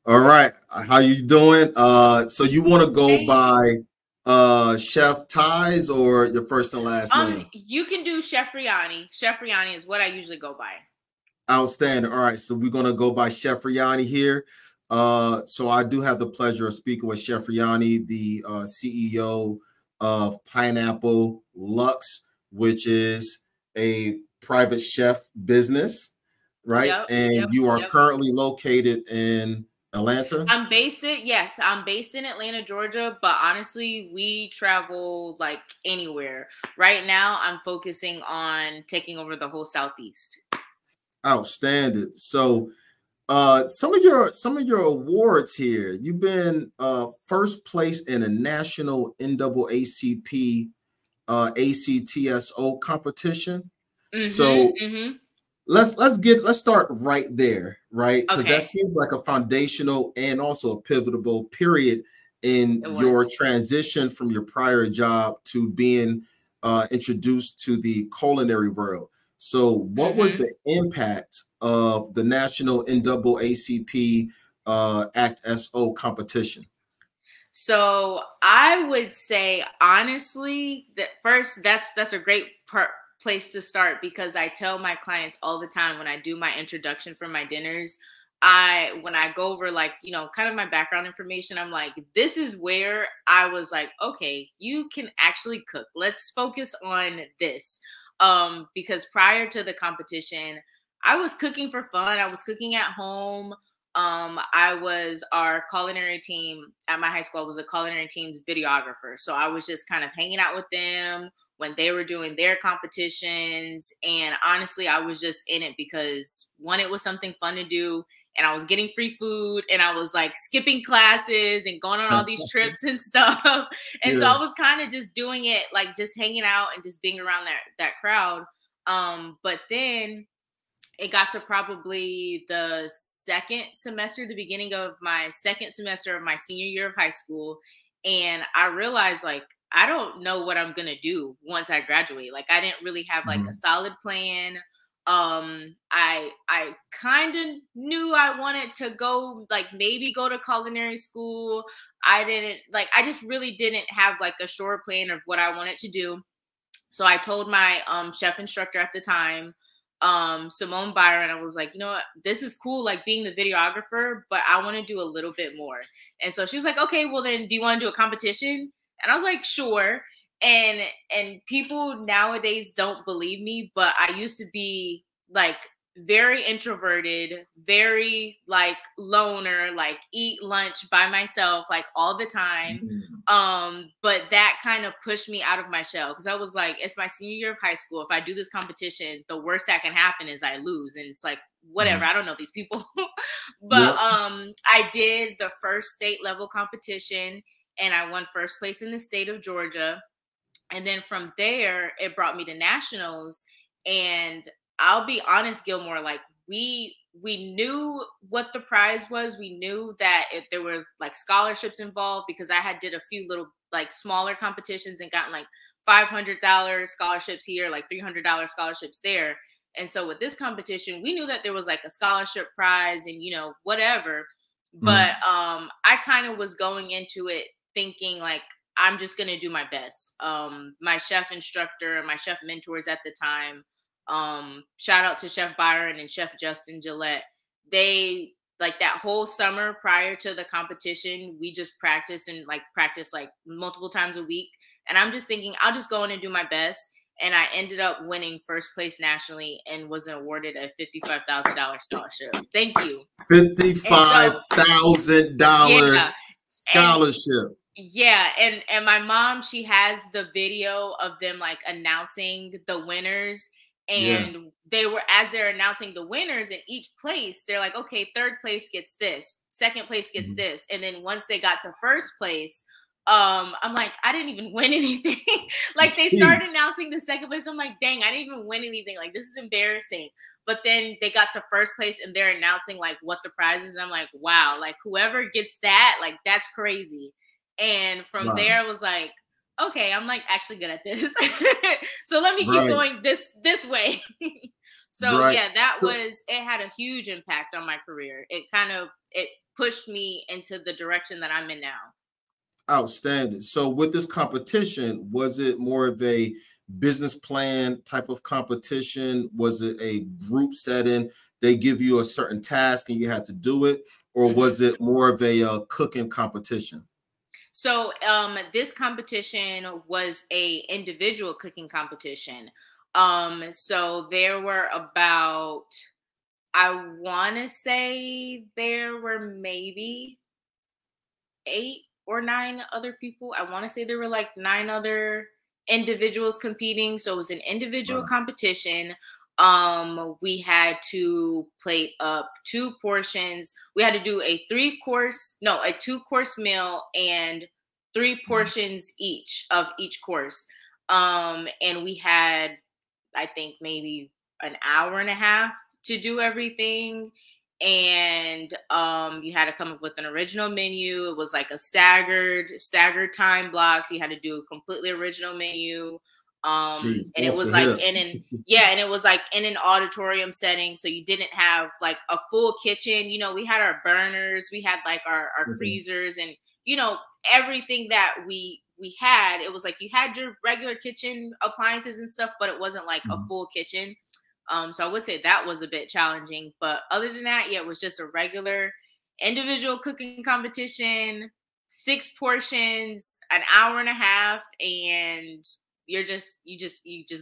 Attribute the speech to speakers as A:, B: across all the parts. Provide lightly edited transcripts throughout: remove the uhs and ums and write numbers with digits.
A: All right. How you doing? So you want to go
B: Hey.
A: by Chef Ties or your first and last name?
B: You can do Chef Rianni. Chef Rianni is what I usually go by.
A: Outstanding. All right. So we're gonna go by Chef Rianni here. So I do have the pleasure of speaking with Chef Rianni, the CEO of Pineapple Luxe, which is a private chef business, right?
B: Yep,
A: And
B: yep,
A: you are
B: yep.
A: currently located in Atlanta.
B: I'm based in Atlanta, Georgia, but honestly, we travel like anywhere. Right now, I'm focusing on taking over the whole Southeast.
A: Outstanding. So some of your awards here. You've been first place in a national NAACP ACTSO competition.
B: Mm-hmm.
A: So
B: Mm-hmm.
A: let's start right there, right? Because that
B: Okay.
A: seems like a foundational and also a pivotal period in
B: It
A: your
B: was.
A: transition from your prior job to being introduced to the culinary world. So, what was
B: Mm-hmm.
A: the impact of the national NAACP Act SO competition?
B: So I would say honestly that first that's a great place to start because I tell my clients all the time when I do my introduction for my dinners, when I go over like, kind of my background information, I'm like, this is where I was like, okay, you can actually cook. Let's focus on this. Because prior to the competition, I was cooking for fun. I was cooking at home. I was our culinary team at my high school. I was a culinary team's videographer. So I was just kind of hanging out with them when they were doing their competitions. And honestly, I was just in it because one, it was something fun to do. And I was getting free food and I was like skipping classes and going on all these trips and stuff. And so
A: Yeah.
B: I was kind of just doing it, like just hanging out and just being around that crowd. But then it got to probably the second semester, the beginning of my second semester of my senior year of high school. And I realized like, I don't know what I'm going to do once I graduate. Like I didn't really have like a
A: Mhm.
B: solid plan. I kind of knew I wanted to go, like maybe go to culinary school. I just really didn't have like a sure plan of what I wanted to do. So I told my chef instructor at the time, Simone Byron, I was like, you know what, this is cool, like being the videographer, but I want to do a little bit more. And so she was like, okay, well then do you want to do a competition? And I was like, sure. And people nowadays don't believe me, but I used to be like very introverted, very like loner, like eat lunch by myself, like all the time.
A: Mhm.
B: But that kind of pushed me out of my shell because I was like, it's my senior year of high school. If I do this competition, the worst that can happen is I lose. And it's like, whatever,
A: Mhm.
B: I don't know these people. But
A: Yep.
B: I did the first state level competition and I won first place in the state of Georgia. And then from there, it brought me to nationals. And I'll be honest, Gilmore, like we knew what the prize was. We knew that if there was like scholarships involved because I had did a few little like smaller competitions and gotten like $500 scholarships here, like $300 scholarships there. And so with this competition, we knew that there was like a scholarship prize and whatever. But
A: Mhm.
B: I kind of was going into it thinking like I'm just gonna do my best. My chef instructor and my chef mentors at the time, shout out to Chef Byron and Chef Justin Gillette. They like that whole summer prior to the competition, we just practice like multiple times a week. And I'm just thinking I'll just go in and do my best. And I ended up winning first place nationally and was awarded a $55,000 scholarship. Thank you. And
A: $55,000
B: so yeah, and
A: scholarship.
B: yeah, and my mom, she has the video of them like announcing the winners.
A: Yeah.
B: And they were, as they're announcing the winners in each place, they're like, okay, third place gets this, second place gets
A: Mhm.
B: this. And then once they got to first place, I'm like, I didn't even win anything. Like they
A: Jeez.
B: started announcing the second place. I'm like, dang, I didn't even win anything. Like this is embarrassing. But then they got to first place and they're announcing like what the prize is. And I'm like, wow, like whoever gets that, like that's crazy. And from
A: Wow.
B: there, I was like, okay, I'm like actually good at this. So let me keep
A: Right.
B: going this way. So
A: Right.
B: yeah, that
A: So
B: was, it had a huge impact on my career. It pushed me into the direction that I'm in now.
A: Outstanding. So with this competition, was it more of a business plan type of competition? Was it a group setting? They give you a certain task and you had to do it, or was it more of a cooking competition?
B: So this competition was a individual cooking competition. So there were about, I want to say there were maybe 8 or 9 other people. I want to say there were like 9 other individuals competing. So it was an individual
A: Wow.
B: competition. We had to plate up 2 portions. We had to do a 2-course meal and 3 portions each of each course. And we had, I think, maybe an hour and a half to do everything. And you had to come up with an original menu. It was like a staggered time blocks. You had to do a completely original menu.
A: Jeez,
B: And it
A: off
B: was
A: the
B: like
A: hip.
B: and it was like in an auditorium setting. So you didn't have like a full kitchen. You know, we had our burners, we had like our freezers, and you know, everything that we had. It was like you had your regular kitchen appliances and stuff, but it wasn't like a full kitchen. So I would say that was a bit challenging, but other than that, yeah, it was just a regular individual cooking competition, 6 portions, an hour and a half, and you just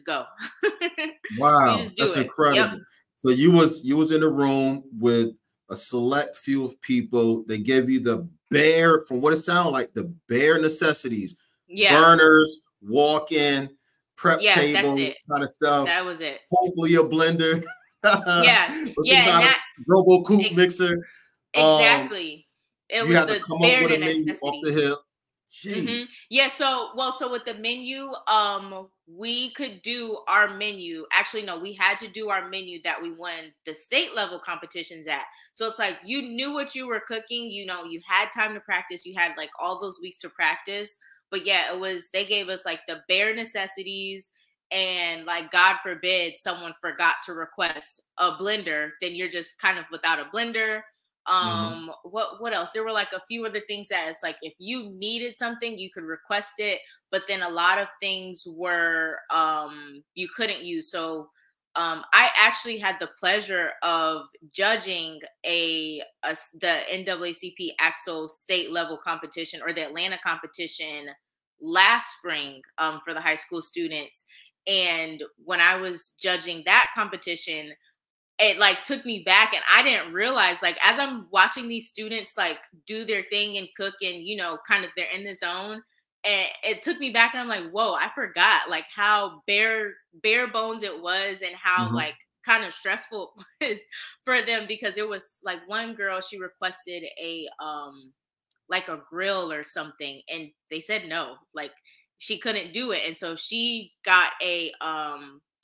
B: go. You
A: Wow,
B: just do
A: that's
B: it. Yep.
A: incredible. So you was in a room with a select few of people. They gave you the bare, from what it sounded like, the bare necessities,
B: Yeah.
A: burners, walk-in, prep
B: Yeah, that's
A: table
B: it.
A: kind of stuff.
B: That was it.
A: Hopefully a blender.
B: Yeah.
A: Or some
B: Yeah, and
A: kind of
B: that
A: robo coupe mixer.
B: exactly. It
A: You
B: was
A: had to
B: the
A: come up
B: bare
A: with a menu off the
B: necessities.
A: hip. Jeez.
B: Yeah, so with the menu, we could do our menu. Actually, no, we had to do our menu that we won the state level competitions at. So it's like you knew what you were cooking, you know, you had time to practice, you had like all those weeks to practice. But yeah, they gave us like the bare necessities, and like God forbid someone forgot to request a blender, then you're just kind of without a blender. What else? There were like a few other things that it's like if you needed something you could request it, but then a lot of things were you couldn't use. So I actually had the pleasure of judging the NAACP AXO state level competition, or the Atlanta competition, last spring for the high school students. And when I was judging that competition, it like took me back, and I didn't realize, like, as I'm watching these students like do their thing and cook, and you know, kind of they're in the zone, and it took me back, and I'm like, whoa, I forgot like how bare bones it was, and how like kind of stressful it was for them, because it was like one girl, she requested a like a grill or something, and they said no, like she couldn't do it. And so she got a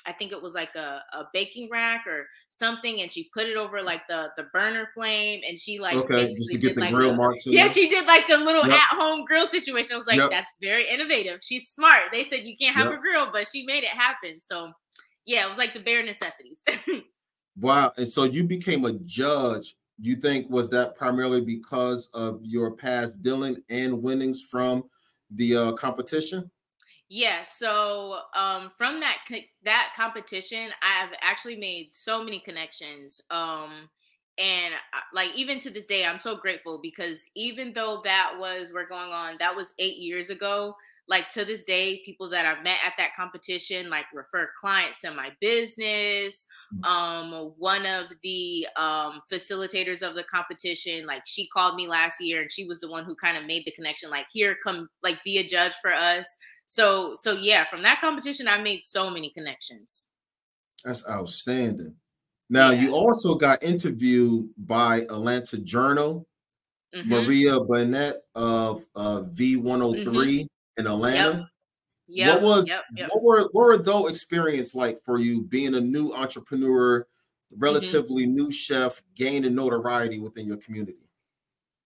B: I think it was like a baking rack or something, and she put it over like the burner flame, and she like
A: Okay, just to
B: basically
A: get
B: did
A: the
B: like
A: grill marks in
B: yeah,
A: there.
B: she did like a little
A: Yep.
B: at-home grill situation. I was like,
A: Yep.
B: that's very innovative. She's smart. They said you can't have
A: Yep.
B: a grill, but she made it happen. So yeah, it was like the bare necessities.
A: Wow. And so you became a judge. You think was that primarily because of your past dealing and winnings from the competition?
B: Yeah, so from that competition, I've actually made so many connections. And like even to this day, I'm so grateful, because even though we're going on, that was 8 years ago. Like to this day, people that I've met at that competition like refer clients to my business. One of the facilitators of the competition, like she called me last year, and she was the one who kind of made the connection. Like, here, come, like, be a judge for us. So yeah, from that competition, I made so many connections.
A: That's outstanding. Now,
B: Yeah.
A: you also got interviewed by Atlanta Journal, Maria Burnett of V103 in Atlanta.
B: Yep.
A: What were those experience like for you, being a new entrepreneur, relatively new chef, gaining notoriety within your community?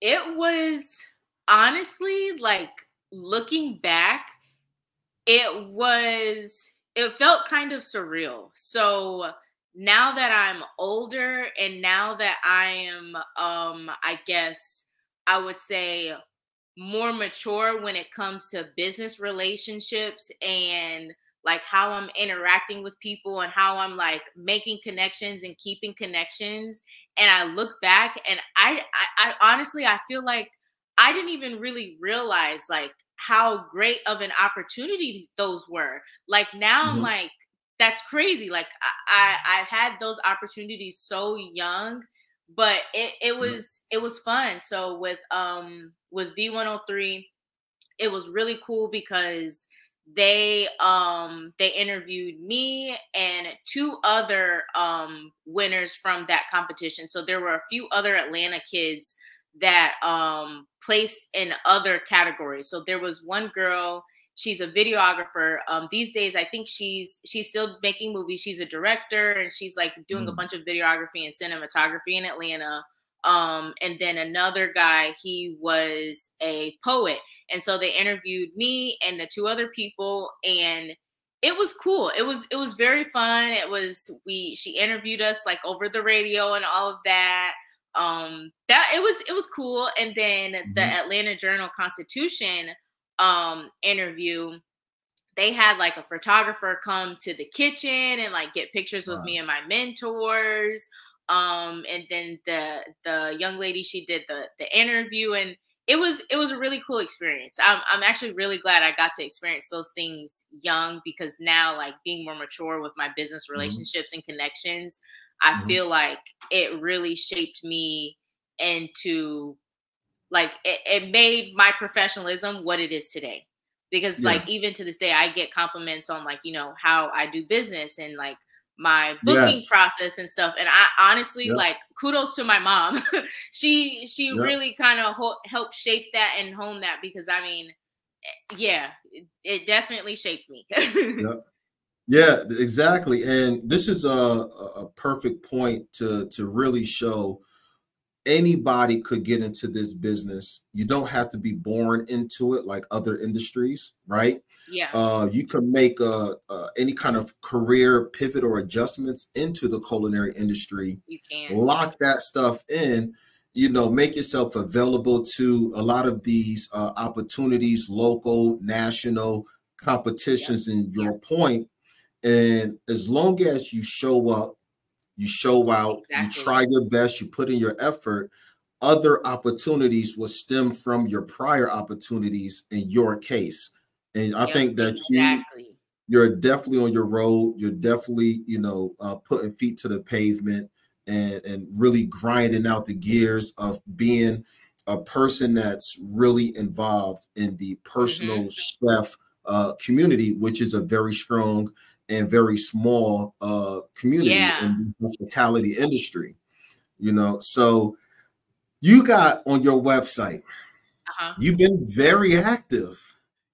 B: It was honestly, like, looking back, it felt kind of surreal. So now that I'm older and now that I am, I guess I would say more mature when it comes to business relationships and like how I'm interacting with people and how I'm like making connections and keeping connections. And I look back and I honestly, I feel like I didn't even really realize like how great of an opportunity those were. Like now I'm
A: Mhm.
B: like, that's crazy. Like I've had those opportunities so young, but it was fun. So with V103, it was really cool because they interviewed me and two other winners from that competition. So there were a few other Atlanta kids that placed in other categories. So there was one girl, she's a videographer. These days I think she's still making movies. She's a director and she's like doing a
A: Mhm.
B: bunch of videography and cinematography in Atlanta. And then another guy, he was a poet. And so they interviewed me and the two other people, and it was cool. It was very fun. She interviewed us like over the radio and all of that. That it was cool. And then the
A: Mhm.
B: Atlanta Journal Constitution interview, they had like a photographer come to the kitchen and like get pictures with me
A: Wow.
B: and my mentors. And then the young lady, she did the interview, and it was a really cool experience. I'm actually really glad I got to experience those things young, because now like being more mature with my business
A: Mhm.
B: relationships and connections, I
A: Mhm.
B: feel like it really shaped me into like it made my professionalism what it is today. Because like
A: Yeah.
B: even to this day I get compliments on like how I do business and like my booking
A: Yes.
B: process and stuff. And I honestly,
A: Yep.
B: like, kudos to my mom. She
A: Yep.
B: really kind of helped shape that and hone that, because I mean, yeah, it definitely shaped me.
A: Yep. Yeah, exactly. And this is a perfect point to really show anybody could get into this business. You don't have to be born into it like other industries, right?
B: Yeah,
A: You can make any kind of career pivot or adjustments into the culinary industry,
B: you can.
A: lock that stuff in, make yourself available to a lot of these opportunities, local, national
B: Yep,
A: competitions, in your point. And as long as you show up, you show out, you
B: exactly.
A: try your best, you put in your effort, other opportunities will stem from your prior opportunities in your case. And I
B: Yep,
A: think that
B: exactly.
A: you're definitely on your road. You're definitely, putting feet to the pavement and really grinding out the gears of being a person that's really involved in the
B: Hmm.
A: personal chef community, which is a very strong and very small community
B: Yeah.
A: in the hospitality industry. So you got on your website,
B: Uh-huh.
A: you've been very active.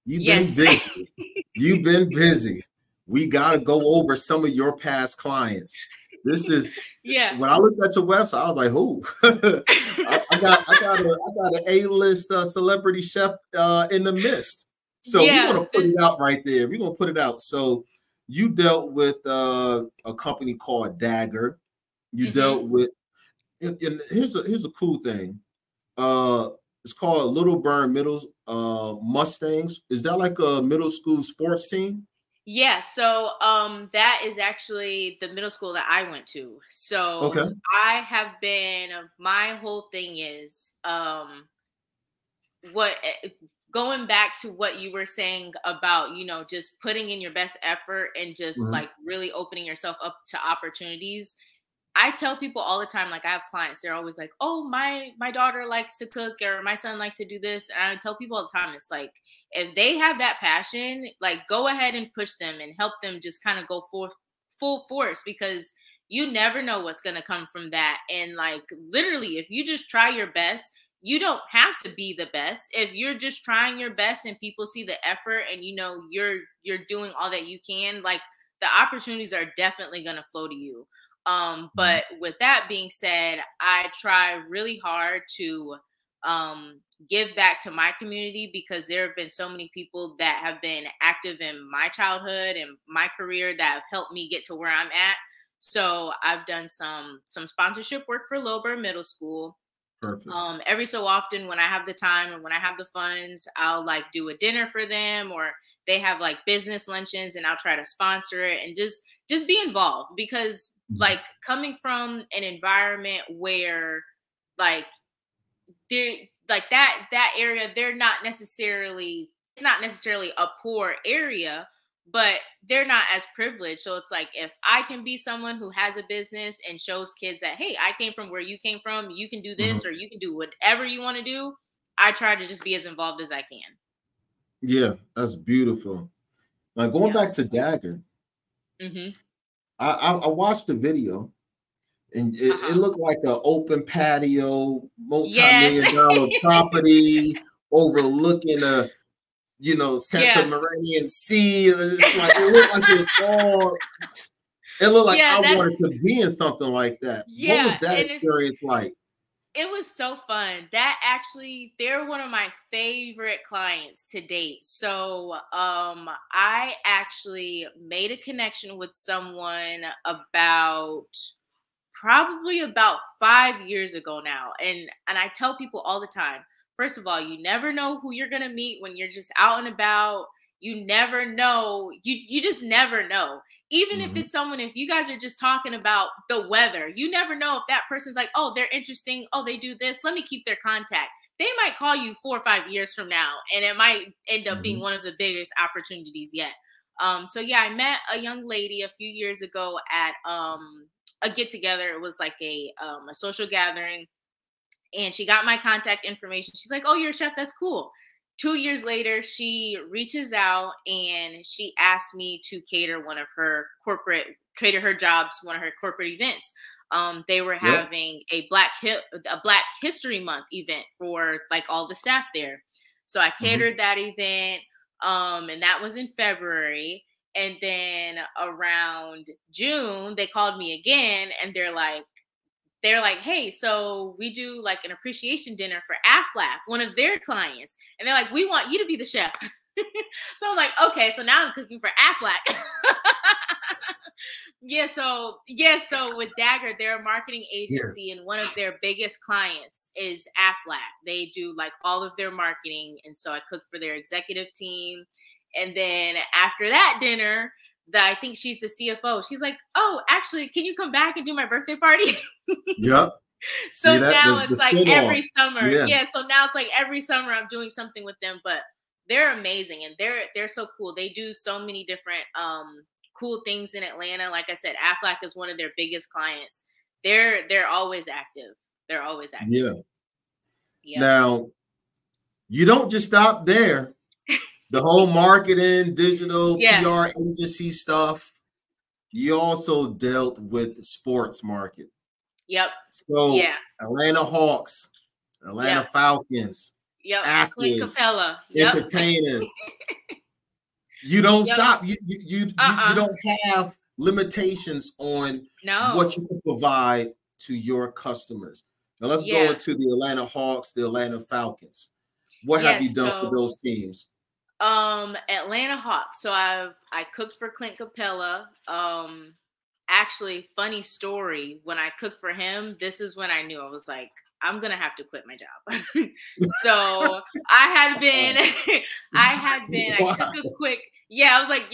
A: You've been
B: Yes.
A: busy. You've been busy. We got to go over some of your past clients. This is
B: Yeah.
A: when I looked at your website, I was like, "Who?" I got an A-list celebrity chef in the midst. So we're
B: Yeah.
A: gonna put it out right there. We're gonna put it out. So you dealt with a company called Dagger. You
B: Hmm.
A: dealt with, and here's a cool thing. Uh, it's called LilBurn Middle Mustangs. Is that like a middle school sports team?
B: Yeah, so that is actually the middle school that I went to. So
A: Okay.
B: I have been, my whole thing is what going back to what you were saying about, just putting in your best effort and just
A: Mhm.
B: like really opening yourself up to opportunities. I tell people all the time, like I have clients, they're always like, "Oh, my daughter likes to cook, or my son likes to do this." And I tell people all the time, it's like if they have that passion, like go ahead and push them and help them just kind of go forth full force, because you never know what's going to come from that. And like literally, if you just try your best, you don't have to be the best. If you're just trying your best and people see the effort and you're doing all that you can, like the opportunities are definitely going to flow to you.
A: Mhm.
B: But with that being said, I try really hard to give back to my community, because there have been so many people that have been active in my childhood and my career that have helped me get to where I'm at. So I've done some sponsorship work for LilBurn Middle School.
A: Perfect.
B: Every so often when I have the time and when I have the funds, I'll like do a dinner for them, or they have like business luncheons and I'll try to sponsor it and just be involved, because like coming from an environment where like they like that area, they're not necessarily, it's not necessarily a poor area, but they're not as privileged. So it's like, if I can be someone who has a business and shows kids that, hey, I came from where you came from, you can do this, or you can do whatever you want to do, I try to just be as involved as I can.
A: Yeah, that's beautiful. Like going back to Dagger, I watched the video, and it looked like an open patio, multi-million-dollar property overlooking a, you know, Santa Meridian Sea. It's like it looked like it was all. It looked like I wanted to be in something like that. What was that experience like?
B: It was so fun. That actually, they're one of my favorite clients to date. So I actually made a connection with someone probably about 5 years ago now. And I tell people all the time, first of all, you never know who you're gonna meet when you're just out and about. You never know. You just never know. Even if it's someone, if you guys are just talking about the weather, you never know if that person's like, oh, they're interesting. Oh, they do this. Let me keep their contact. They might call you 4 or 5 years from now, and it might end up being one of the biggest opportunities yet. So yeah, I met a young lady a few years ago at a get together. It was like a social gathering, and she got my contact information. She's like, oh, you're a chef. That's cool. 2 years later, she reaches out and she asked me to cater her jobs, one of her corporate events. They were having a Black History Month event for like all the staff there. So I catered that event. And that was in February. And then around June, they called me again, and they're like, hey, so we do like an appreciation dinner for AFLAC, one of their clients. And they're like, we want you to be the chef. So I'm like, okay, so now I'm cooking for AFLAC. So with Dagger, they're a marketing agency, and one of their biggest clients is AFLAC. They do like all of their marketing. And so I cook for their executive team. And then after that dinner, I think she's the CFO. She's like, oh, actually, can you come back and do my birthday party?
A: Yep.
B: So now it's like every summer. Yeah. So now it's like every summer I'm doing something with them, but they're amazing, and they're so cool. They do so many different cool things in Atlanta. Like I said, AFLAC is one of their biggest clients. They're always active. They're always active.
A: Yeah. Yep. Now, you don't just stop there. The whole marketing, digital, PR agency stuff, you also dealt with the sports market.
B: Yep.
A: So Atlanta Hawks, Atlanta Falcons, actors, entertainers. You don't stop. You don't have limitations on what you can provide to your customers. Now let's go into the Atlanta Hawks, the Atlanta Falcons. What have you done for those teams?
B: Atlanta Hawks. So I cooked for Clint Capella. Actually, funny story. When I cooked for him, this is when I knew. I was like, I'm gonna have to quit my job. So I took a quick. I was like,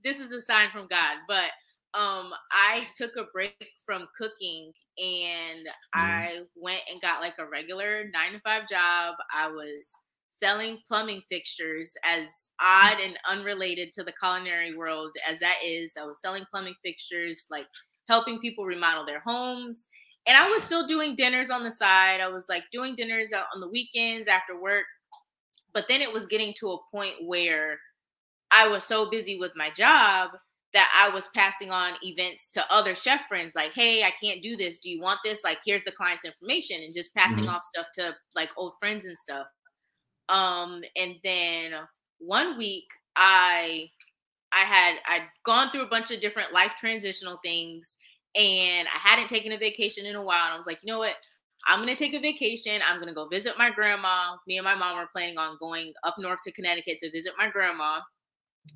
B: this is a sign from God. But I took a break from cooking, and I went and got like a regular 9-to-5 job. I was selling plumbing fixtures, as odd and unrelated to the culinary world as that is. I was selling plumbing fixtures, like helping people remodel their homes. And I was still doing dinners on the side. I was like doing dinners on the weekends after work. But then it was getting to a point where I was so busy with my job that I was passing on events to other chef friends, like, hey, I can't do this. Do you want this? Like, here's the client's information, and just passing off stuff to like old friends and stuff. And then one week I'd gone through a bunch of different life transitional things, and I hadn't taken a vacation in a while. And I was like, you know what? I'm going to take a vacation. I'm going to go visit my grandma. Me and my mom were planning on going up north to Connecticut to visit my grandma.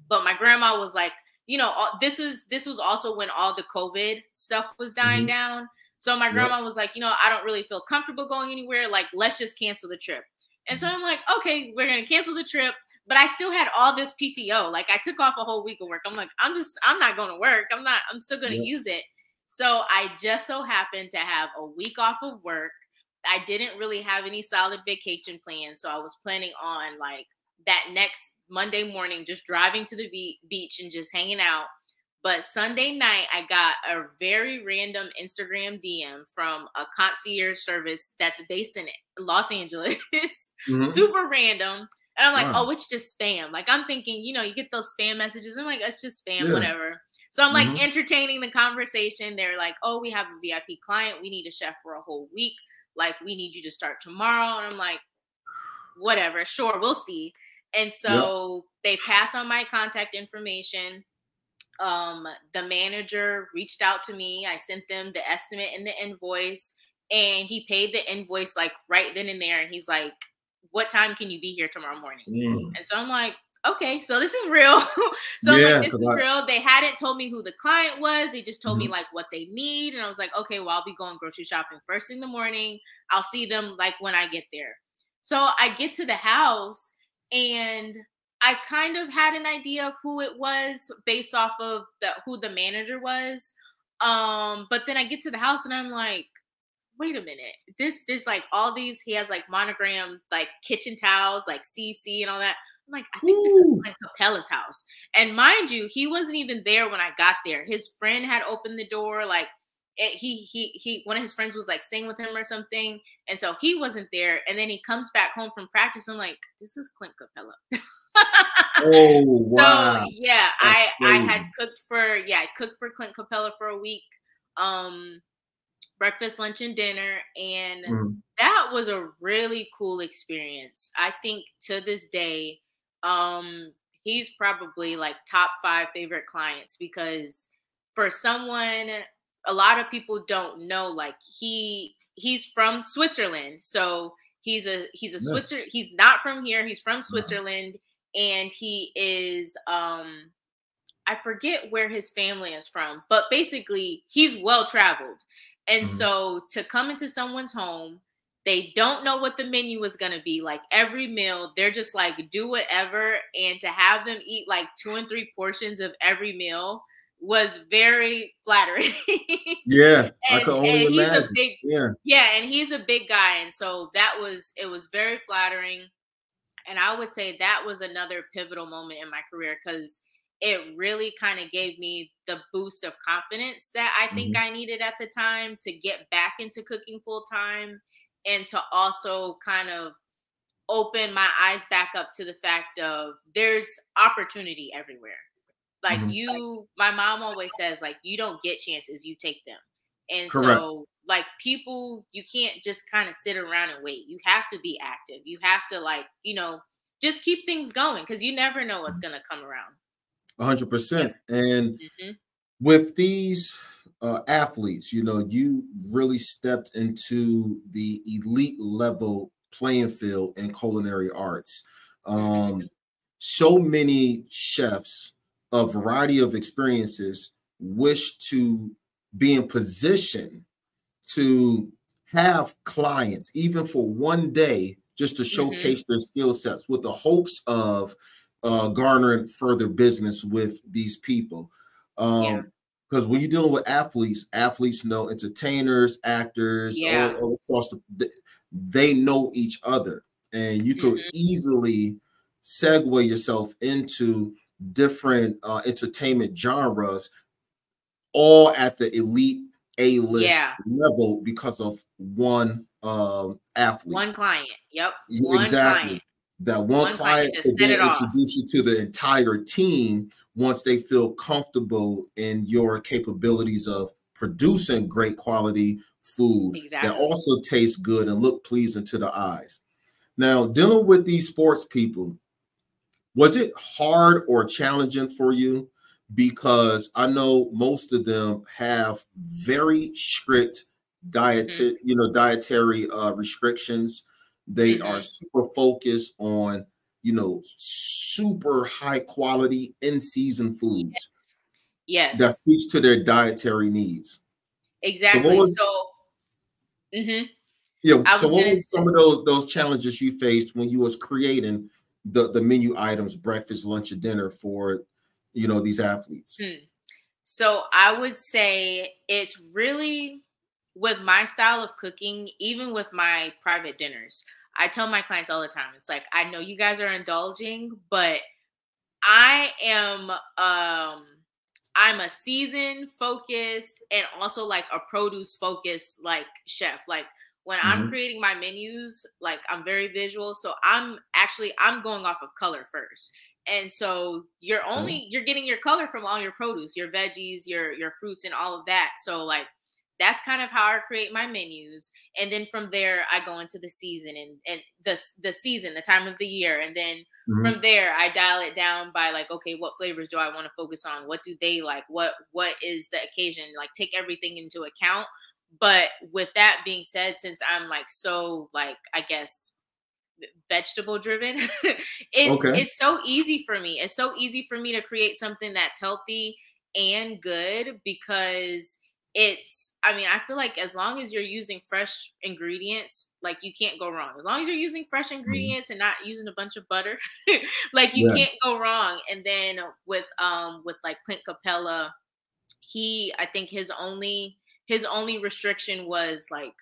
B: But my grandma was like, you know, this was also when all the COVID stuff was dying down. So my grandma was like, you know, I don't really feel comfortable going anywhere. Like, let's just cancel the trip. And so I'm like, okay, we're going to cancel the trip. But I still had all this PTO. Like, I took off a whole week of work. I'm like, I'm not going to work. I'm still going to use it. So I just so happened to have a week off of work. I didn't really have any solid vacation plans. So I was planning on like that next Monday morning, just driving to the beach and just hanging out. But Sunday night, I got a very random Instagram DM from a concierge service that's based in Los Angeles. Super random. And I'm like, oh, it's just spam. Like, I'm thinking, you know, you get those spam messages. I'm like, it's just spam, whatever. So I'm like entertaining the conversation. They're like, oh, we have a VIP client. We need a chef for a whole week. Like, we need you to start tomorrow. And I'm like, whatever, sure, we'll see. And so they pass on my contact information. The manager reached out to me. I sent them the estimate and the invoice, and he paid the invoice like right then and there. And he's like, what time can you be here tomorrow morning? And so I'm like, okay, so this is real. So I'm like, this is real. They hadn't told me who the client was. They just told me like what they need. And I was like, okay, well, I'll be going grocery shopping first thing in the morning. I'll see them like when I get there. So I get to the house and I kind of had an idea of who it was based off of who the manager was. But then I get to the house and I'm like, wait a minute, there's like all these, he has like monogram, like kitchen towels, like CC and all that. I'm like, I think this is like Capella's house. And mind you, he wasn't even there when I got there. His friend had opened the door. Like he one of his friends was like staying with him or something. And so he wasn't there. And then he comes back home from practice. I'm like, this is Clint Capella.
A: Oh, wow.
B: So yeah, I had cooked for Clint Capella for a week. Breakfast, lunch, and dinner. And that was a really cool experience. I think to this day, he's probably like top 5 favorite clients, because for someone, a lot of people don't know, like he's from Switzerland. So he's a Switzer. He's not from here. He's from Switzerland. And he is, I forget where his family is from, but basically he's well-traveled. And so to come into someone's home, they don't know what the menu is going to be. Like every meal, they're just like, do whatever. And to have them eat like 2 and 3 portions of every meal was very flattering.
A: Yeah, I could only imagine.
B: And he's a big guy. And so it was very flattering. And I would say that was another pivotal moment in my career, because it really kind of gave me the boost of confidence that I think I needed at the time to get back into cooking full time, and to also kind of open my eyes back up to the fact of there's opportunity everywhere. Like my mom always says, like, you don't get chances, you take them. And so like people, you can't just kind of sit around and wait. You have to be active. You have to, like, you know, just keep things going, because you never know what's going to come around.
A: 100%. And with these athletes, you know, you really stepped into the elite level playing field in culinary arts. So many chefs, a variety of experiences, wish to be in position to have clients, even for one day, just to showcase their skill sets, with the hopes of garnering further business with these people. Because when you're dealing with athletes know entertainers, actors, all across they know each other, and you could easily segue yourself into different entertainment genres, all at the elite A-list level, because of one athlete,
B: one client.
A: Exactly. That one client could then introduce you to the entire team once they feel comfortable in your capabilities of producing great quality food that also tastes good and look pleasing to the eyes. Now, dealing with these sports people, was it hard or challenging for you? Because I know most of them have very strict dietary restrictions. They are super focused on, you know, super high quality in season foods. that
B: Yes.
A: speaks to their dietary needs. So what
B: Exactly.
A: was
B: So, mhm.
A: yeah,
B: I
A: so
B: was
A: what
B: gonna
A: was
B: say,
A: some of those challenges you faced when you was creating the menu items, breakfast, lunch, and dinner for these athletes?
B: so I would say it's really with my style of cooking, even with my private dinners. I tell my clients all the time, it's like, I know you guys are indulging, but I am I'm a season focused and also like a produce focused like chef. Like when I'm
A: Hmm.
B: creating my menus, like I'm very visual. So I'm going off of color first. And so
A: Okay.
B: you're getting your color from all your produce, your veggies, your fruits and all of that. So like that's kind of how I create my menus. And then from there I go into the season and the season, the time of the year. And then
A: Hmm.
B: from there I dial it down by like, okay, what flavors do I want to focus on? What do they like? What is the occasion? Like take everything into account. But with that being said, since I'm like so like I guess vegetable driven,
A: Okay.
B: it's so easy for me. It's so easy for me to create something that's healthy and good because I mean, I feel like as long as you're using fresh ingredients, like you can't go wrong. As long as you're using fresh
A: Mhm.
B: ingredients and not using a bunch of butter, like you
A: Yes.
B: can't go wrong. And then with like Clint Capella, I think his only restriction was like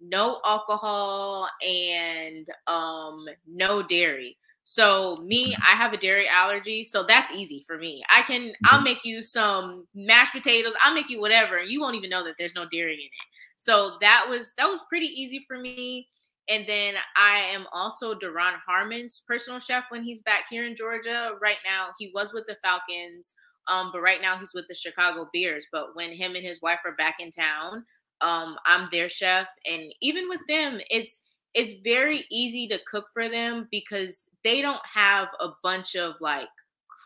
B: no alcohol and no dairy. So me, I have a dairy allergy, so that's easy for me. I'll
A: Mhm.
B: make you some mashed potatoes, I'll make you whatever, and you won't even know that there's no dairy in it. So that was pretty easy for me. And then I am also Duron Harmon's personal chef when he's back here in Georgia. Right now, he was with the Falcons. But right now he's with the Chicago Bears. But when him and his wife are back in town, I'm their chef. And even with them, it's very easy to cook for them because they don't have a bunch of like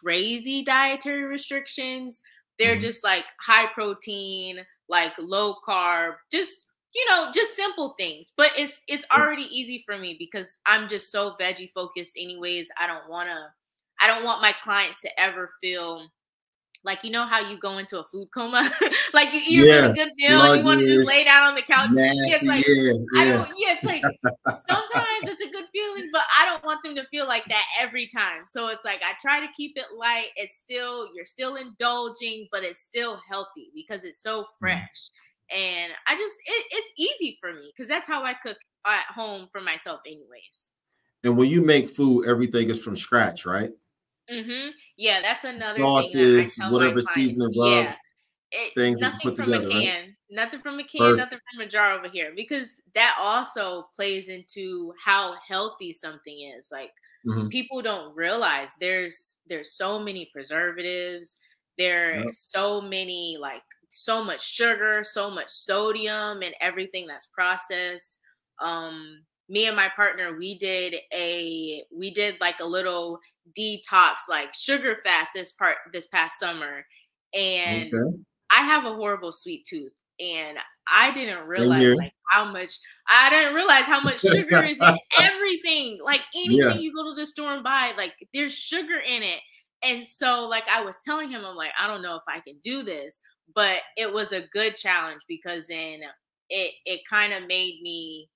B: crazy dietary restrictions. They're
A: Mhm.
B: just like high protein, like low carb, just simple things. But it's already easy for me because I'm just so veggie focused anyways. I don't want my clients to ever feel like, you know how you go into a food coma? Like you eat a really
A: Yeah.
B: good meal and you want to just
A: Sluggish,
B: lay down on the couch. Yeah, it's
A: nasty.
B: like
A: Yeah. Yeah.
B: it's like sometimes it's a good feeling, but I don't want them to feel like that every time. So it's like I try to keep it light. You're still indulging, but it's still healthy because it's so
A: Mhm.
B: fresh. And it's easy for me because that's how I cook at home for myself anyways.
A: And when you make food, everything is from scratch, right?
B: Yeah, that's another thing that I
A: Sauces,
B: tell my
A: whatever
B: clients.
A: seasoning
B: Yeah.
A: rubs, things that you
B: Nothing
A: put
B: from a
A: together, right?
B: can, nothing from a can,
A: Perfect.
B: nothing from a jar over here, because that also plays into how healthy something is. Like
A: Hmm.
B: people don't realize there's so many preservatives, there's
A: Yep.
B: so many like so much sugar, so much sodium, and everything that's processed. Me and my partner, we did like a little detox, like sugar fast this past summer, and
A: Okay.
B: I have a horrible sweet tooth, and I didn't
A: Same
B: realize
A: here.
B: like I didn't realize how much sugar is in everything. Like
A: Yeah.
B: anything you go to the store and buy, like there's sugar in it. And so like I was telling him, I'm like, I don't know if I can do this, but it was a good challenge because then it kind of made me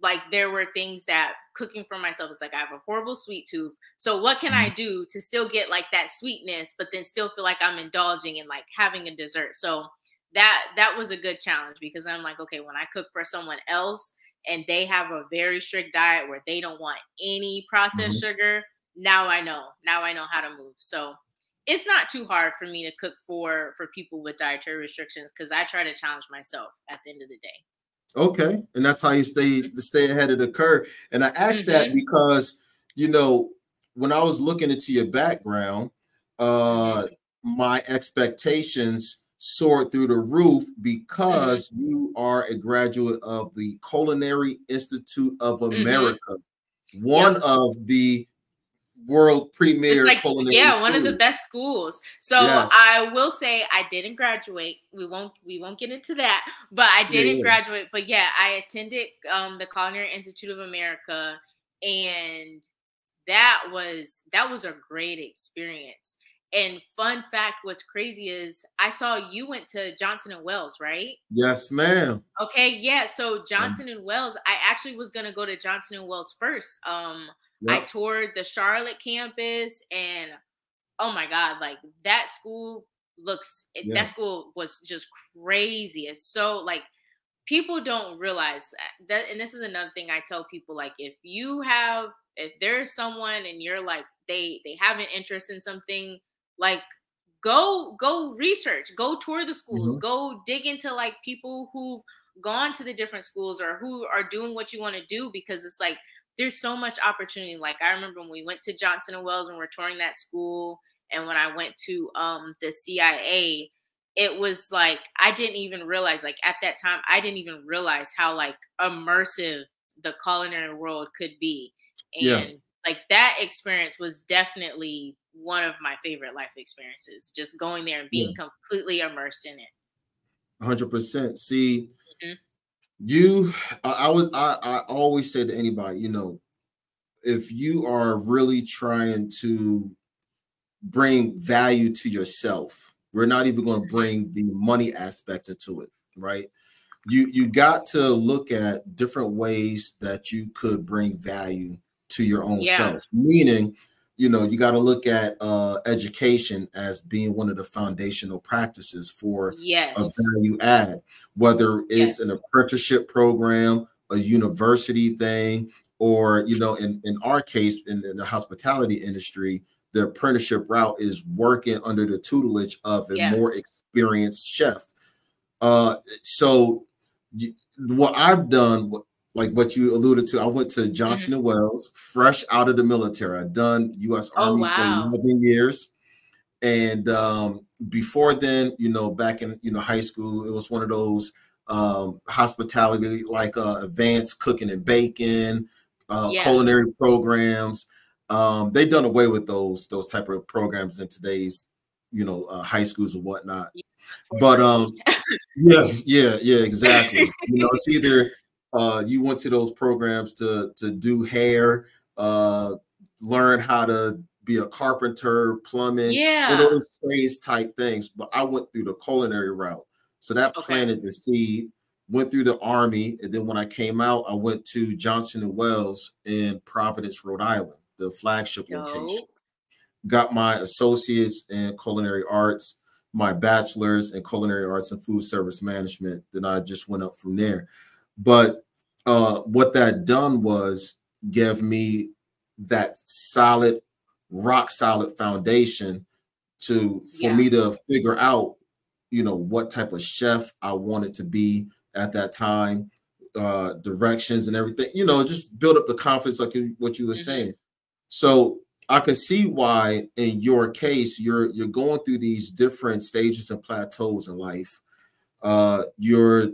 B: like there were things that cooking for myself is like I have a horrible sweet tooth. So what can I
A: Mhm.
B: do to still get like that sweetness, but then still feel like I'm indulging and like having a dessert? So that was a good challenge because I'm like, okay, when I cook for someone else and they have a very strict diet where they don't want any processed
A: Mhm.
B: sugar, now I know. Now I know how to move. So it's not too hard for me to cook for people with dietary restrictions because I try to challenge myself at the end of the day.
A: Okay, and that's how you stay ahead of the curve. And I asked that
B: Mm-hmm.
A: because when I was looking into your background, uh,
B: Mm-hmm.
A: my expectations soared through the roof
B: Mm-hmm.
A: because you are a graduate of the Culinary Institute of
B: Mm-hmm.
A: America,
B: Yep.
A: one of the world
B: It's
A: premier
B: like,
A: culinary
B: yeah, one of the
A: schools.
B: best schools. So
A: Yes.
B: I will say I didn't graduate. We won't get into that, but I
A: Yeah.
B: didn't
A: Yeah.
B: graduate. But yeah, I attended the Culinary Institute of America, and that was a great experience. And fun fact, what's crazy is I saw you went to Johnson and Wales, right?
A: Yes, ma'am.
B: Okay, yeah. So
A: Um,
B: Johnson and Wales, I actually was gonna go to Johnson and Wales first. I
A: Yep.
B: toured the Charlotte campus, and oh my God, like that school that
A: Yeah.
B: school was just crazy. It's so like people don't realize that, and this is another thing I tell people, like if there's someone and you're like they have an interest in something, like go research, go tour the schools,
A: Hmm.
B: go dig into like people who've gone to the different schools or who are doing what you want to do, because it's like there's so much opportunity. Like I remember when we went to Johnson and Wales and we're touring that school, and when I went to the CIA, it was like I didn't even realize, like at that time I didn't even realize how like immersive the culinary world could be.
A: Yeah.
B: And like that experience was definitely one of my favorite life experiences, just going there and being
A: Yeah.
B: completely immersed in it.
A: 100%. See,
B: Mhm.
A: you, I always say to anybody, if you are really trying to bring value to yourself, we're not even going to
B: Mhm.
A: bring the money aspect into it, right? You got to look at different ways that you could bring value to your own
B: Yeah.
A: self, meaning you got to look at education as being one of the foundational practices for a
B: Yes.
A: value add, whether it's an
B: Yes.
A: apprenticeship program, a university thing, or in our case in the hospitality industry, the apprenticeship route is working under the tutelage of a
B: Yeah.
A: more experienced chef. So what I've done, like what you alluded to, I went to
B: Mhm.
A: Johnson and Wales, fresh out of the military. I've done U.S.
B: Oh
A: Army for
B: wow.
A: 11 years, and before then, back in high school, it was one of those hospitality like advanced cooking and baking,
B: Yeah.
A: culinary programs. They've done away with those type of programs in today's high schools and whatnot.
B: Yeah,
A: But
B: unfortunately.
A: yeah, yeah, yeah, exactly. It's either you went to those programs to do hair, learn how to be a carpenter, plumbing,
B: Yeah.
A: those trades type things. But I went through the culinary route, so that
B: Okay.
A: planted the seed. Went through the army, and then when I came out, I went to Johnson and Wales in Providence, Rhode Island, the flagship location.
B: Dope.
A: Got my associates in culinary arts, my bachelor's in culinary arts and food service management. Then I just went up from there. But what that done was give me that solid, rock solid foundation for
B: Yeah.
A: me to figure out, what type of chef I wanted to be at that time, directions and everything, just build up the confidence like what you were
B: Mhm.
A: saying. So I can see why in your case you're going through these different stages and plateaus in life. You're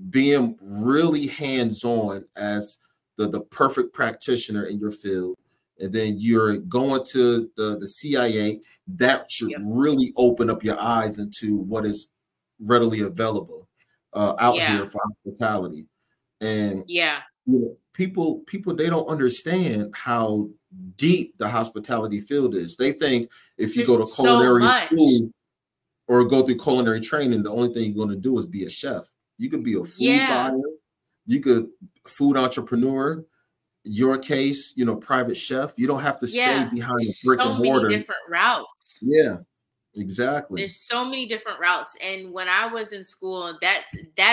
A: being really hands-on as the perfect practitioner in your field. And then you're going to the CIA. That should
B: Yep.
A: really open up your eyes into what is readily available out
B: Yeah.
A: here for hospitality. And
B: Yeah.
A: people they don't understand how deep the hospitality field is. They think if you
B: There's
A: go to
B: so
A: culinary
B: much.
A: school or go through culinary training, the only thing you're going to do is be a chef. You could be a food
B: Yeah.
A: buyer, you could food entrepreneur. Your case, private chef. You don't have to stay
B: Yeah.
A: behind a
B: There's
A: brick and
B: so many
A: mortar.
B: different routes.
A: Yeah, exactly.
B: There's so many different routes. And when I was in school, that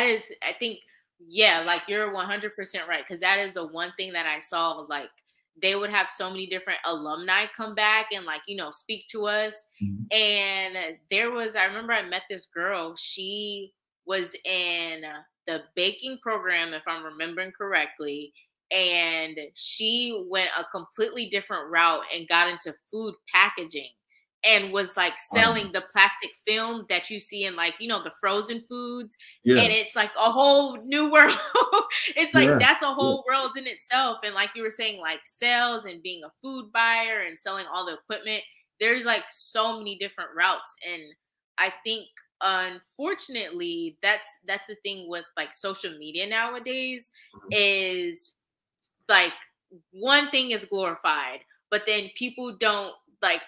B: is I think, yeah, like you're 100% right, cuz that is the one thing that I saw, like they would have so many different alumni come back and like, speak to us.
A: Mhm.
B: And I remember I met this girl. She was in the baking program, if I'm remembering correctly, and she went a completely different route and got into food packaging and was like
A: Wow.
B: selling the plastic film that you see in like, the frozen foods. And
A: Yeah,
B: it's like a whole new world. It's like
A: yeah,
B: that's a
A: yeah.
B: whole world in itself. And like you were saying, like sales and being a food buyer and selling all the equipment, there's like so many different routes. And I think unfortunately that's the thing with like social media nowadays, is like one thing is glorified, but then people don't like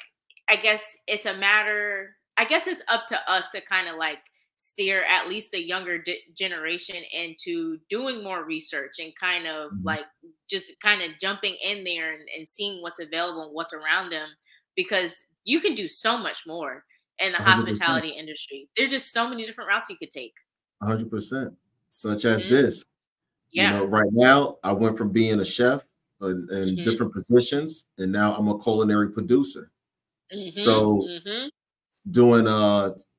B: I guess it's a matter, I guess it's up to us to kind of like steer at least the younger generation into doing more research and kind of
A: Mhm.
B: like just kind of jumping in there and seeing what's available and what's around them, because you can do so much more in the
A: 100%.
B: hospitality industry. There's just so many different routes you could take.
A: 100%. Such as
B: Hmm.
A: this. You
B: Yeah.
A: know, right now I went from being a chef in
B: Hmm.
A: different positions, and now I'm a culinary producer.
B: Hmm.
A: So
B: Hmm.
A: doing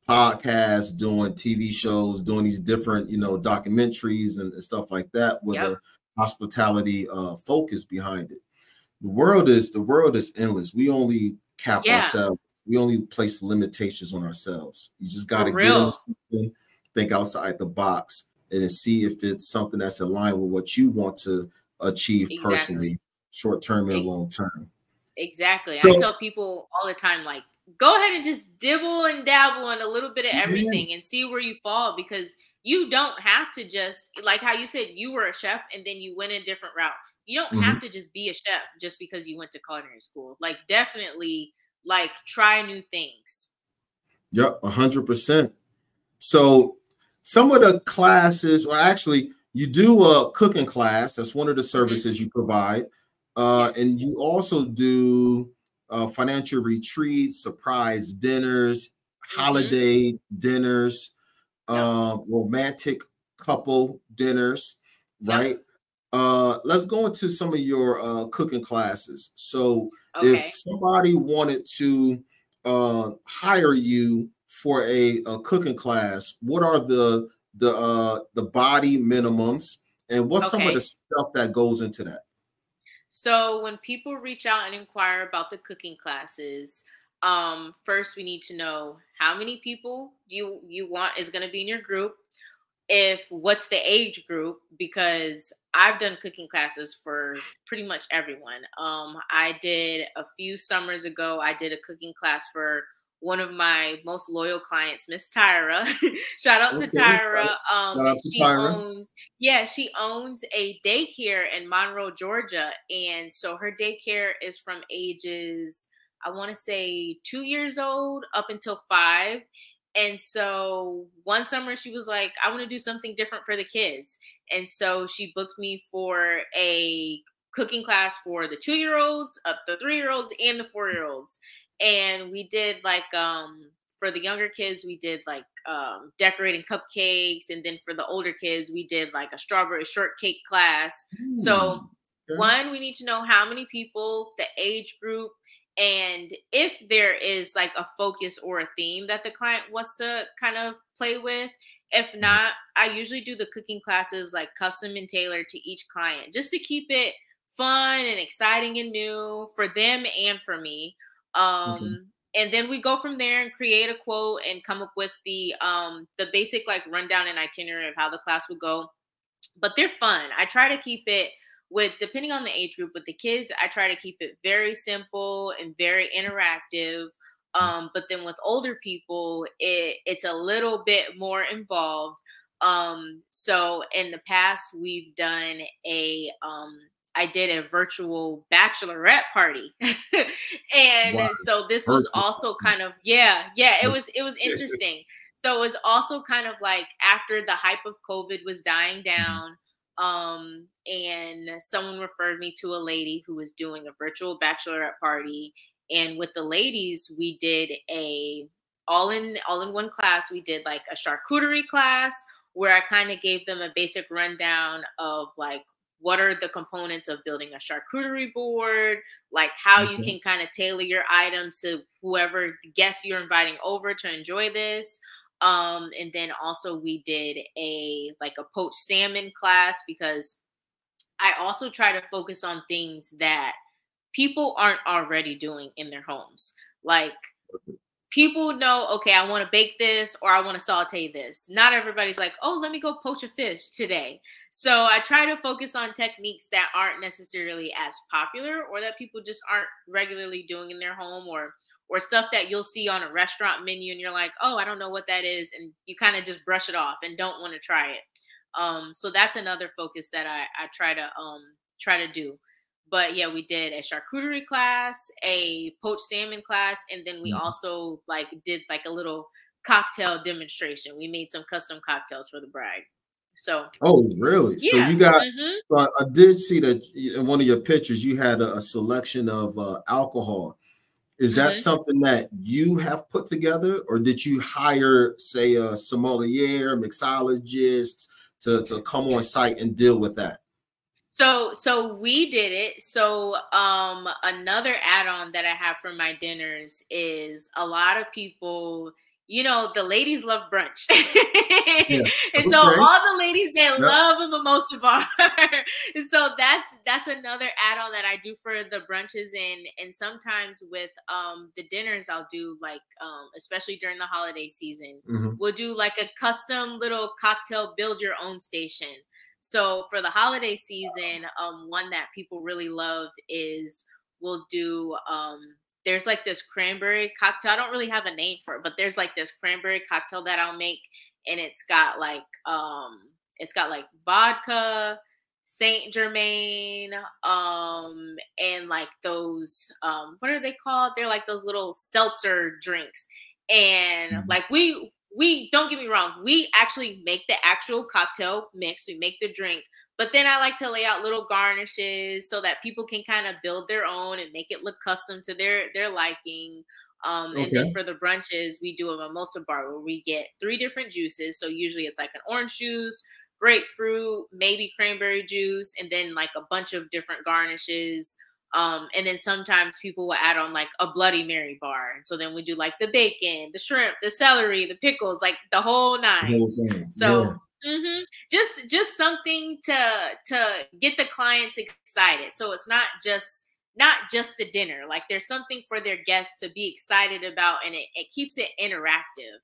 A: podcasts, doing TV shows, doing these different, documentaries and stuff like that with
B: Yep.
A: a hospitality focus behind it. The world is endless. We only cap
B: Yeah.
A: ourselves. We only place limitations on ourselves. You just got
B: For
A: to get into
B: real.
A: something, think outside the box, and then see if it's something that's aligned with what you want to achieve
B: Exactly.
A: personally, short term and
B: E-
A: long term.
B: Exactly. I
A: So
B: tell people all the time, like, go ahead and just dibble and dabble in a little bit of
A: yeah.
B: everything and see where you fall, because you don't have to just, like how you said you were a chef and then you went a different route. You don't have
A: Mhm.
B: to just be a chef just because you went to culinary school. Like, definitely, like, try new things.
A: Yep, 100%. So some of the classes, or actually, you do a cooking class. That's one of the
B: Hmm.
A: services you provide, and
B: Yes.
A: you also do financial retreats, surprise dinners,
B: Hmm.
A: holiday dinners,
B: Yep.
A: romantic couple dinners,
B: Yep.
A: right? Let's go into some of your cooking classes. So, if
B: Okay.
A: somebody wanted to hire you for a cooking class, what are the body minimums, and what's some of the
B: Okay.
A: stuff that goes into that?
B: So when people reach out and inquire about the cooking classes, first we need to know how many people you want is going to be in your group. If what's the age group, because I've done cooking classes for pretty much everyone. I did a few summers ago, I did a cooking class for one of my most loyal clients, Miss Tyra. Shout out to
A: Okay,
B: Tyra.
A: shout out to
B: She
A: Tyra.
B: owns, yeah, she owns a daycare in Monroe, Georgia. And so her daycare is from ages, I want to say 2 years old up until 5. And so one summer she was like, I want to do something different for the kids. And so she booked me for a cooking class for the 2 year olds, up the 3 year olds, and the 4 year olds. And we did like, for the younger kids, we did like decorating cupcakes. And then for the older kids, we did like a strawberry shortcake class. So,
A: Ooh, okay.
B: one, we need to know how many people, the age group, and if there is like a focus or a theme that the client wants to kind of play with. If
A: Mhm.
B: not, I usually do the cooking classes like custom and tailored to each client just to keep it fun and exciting and new for them and for me.
A: Okay.
B: And then we go from there and create a quote and come up with the basic like rundown and itinerary of how the class would go, but they're fun. I try to keep it with, depending on the age group, with the kids, I try to keep it very simple and very interactive. But then with older people, it's a little bit more involved. So in the past, we've done I did a virtual bachelorette party.
A: Wow.
B: And so this was
A: Virtual.
B: also kind of, yeah, it was interesting. So it was also kind of like after the hype of COVID was dying
A: Mhm.
B: down, and someone referred me to a lady who was doing a virtual bachelorette party. And with the ladies, we did a all in one class. We did like a charcuterie class where I kind of gave them a basic rundown of like what are the components of building a charcuterie board, like how you
A: Okay.
B: can kind of tailor your items to whoever guests you're inviting over to enjoy this. And then also we did a like a poached salmon class, because I also try to focus on things that people aren't already doing in their homes. Like, people know, okay, I want to bake this or I want to saute this. Not everybody's like, oh, let me go poach a fish today. So I try to focus on techniques that aren't necessarily as popular or that people just aren't regularly doing in their home, or stuff that you'll see on a restaurant menu and you're like, oh, I don't know what that is, and you kind of just brush it off and don't want to try it. So that's another focus that I try to do. But yeah, we did a charcuterie class, a poached salmon class, and then we
A: Mhm.
B: also like did like a little cocktail demonstration. We made some custom cocktails for the bride. So
A: Oh, really? So
B: yeah.
A: you got,
B: Hmm.
A: I did see that in one of your pictures, you had a selection of alcohol. Is that
B: Hmm.
A: something that you have put together, or did you hire, say, a sommelier, mixologist to come on site and deal with that?
B: So we did it. So another add-on that I have for my dinners is a lot of people, the ladies love brunch.
A: Yeah.
B: And so
A: Okay.
B: all the ladies, they
A: Yep.
B: love a mimosa bar. So that's another add-on that I do for the brunches, and sometimes with the dinners I'll do like especially during the holiday season,
A: Mhm.
B: we'll do like a custom little cocktail build your own station. So for the holiday season, one that people really love is we'll do there's like this cranberry cocktail. I don't really have a name for it, but there's like this cranberry cocktail that I'll make, and it's got like vodka, Saint Germain, and like those what are they called? They're like those little seltzer drinks. And
A: Mhm.
B: like we don't get me wrong, we actually make the actual cocktail mix, we make the drink, but then I like to lay out little garnishes so that people can kind of build their own and make it look custom to their liking. And then
A: Okay.
B: for the brunches, we do a mimosa bar where we get three different juices. So usually it's like an orange juice, grapefruit, maybe cranberry juice, and then like a bunch of different garnishes. And then sometimes people will add on like a Bloody Mary bar. And so then we do like the bacon, the shrimp, the celery, the pickles, like the whole
A: The whole
B: nines.
A: thing.
B: So
A: Yeah.
B: just something to get the clients excited. So it's not just the dinner. Like there's something for their guests to be excited about, and it keeps it interactive.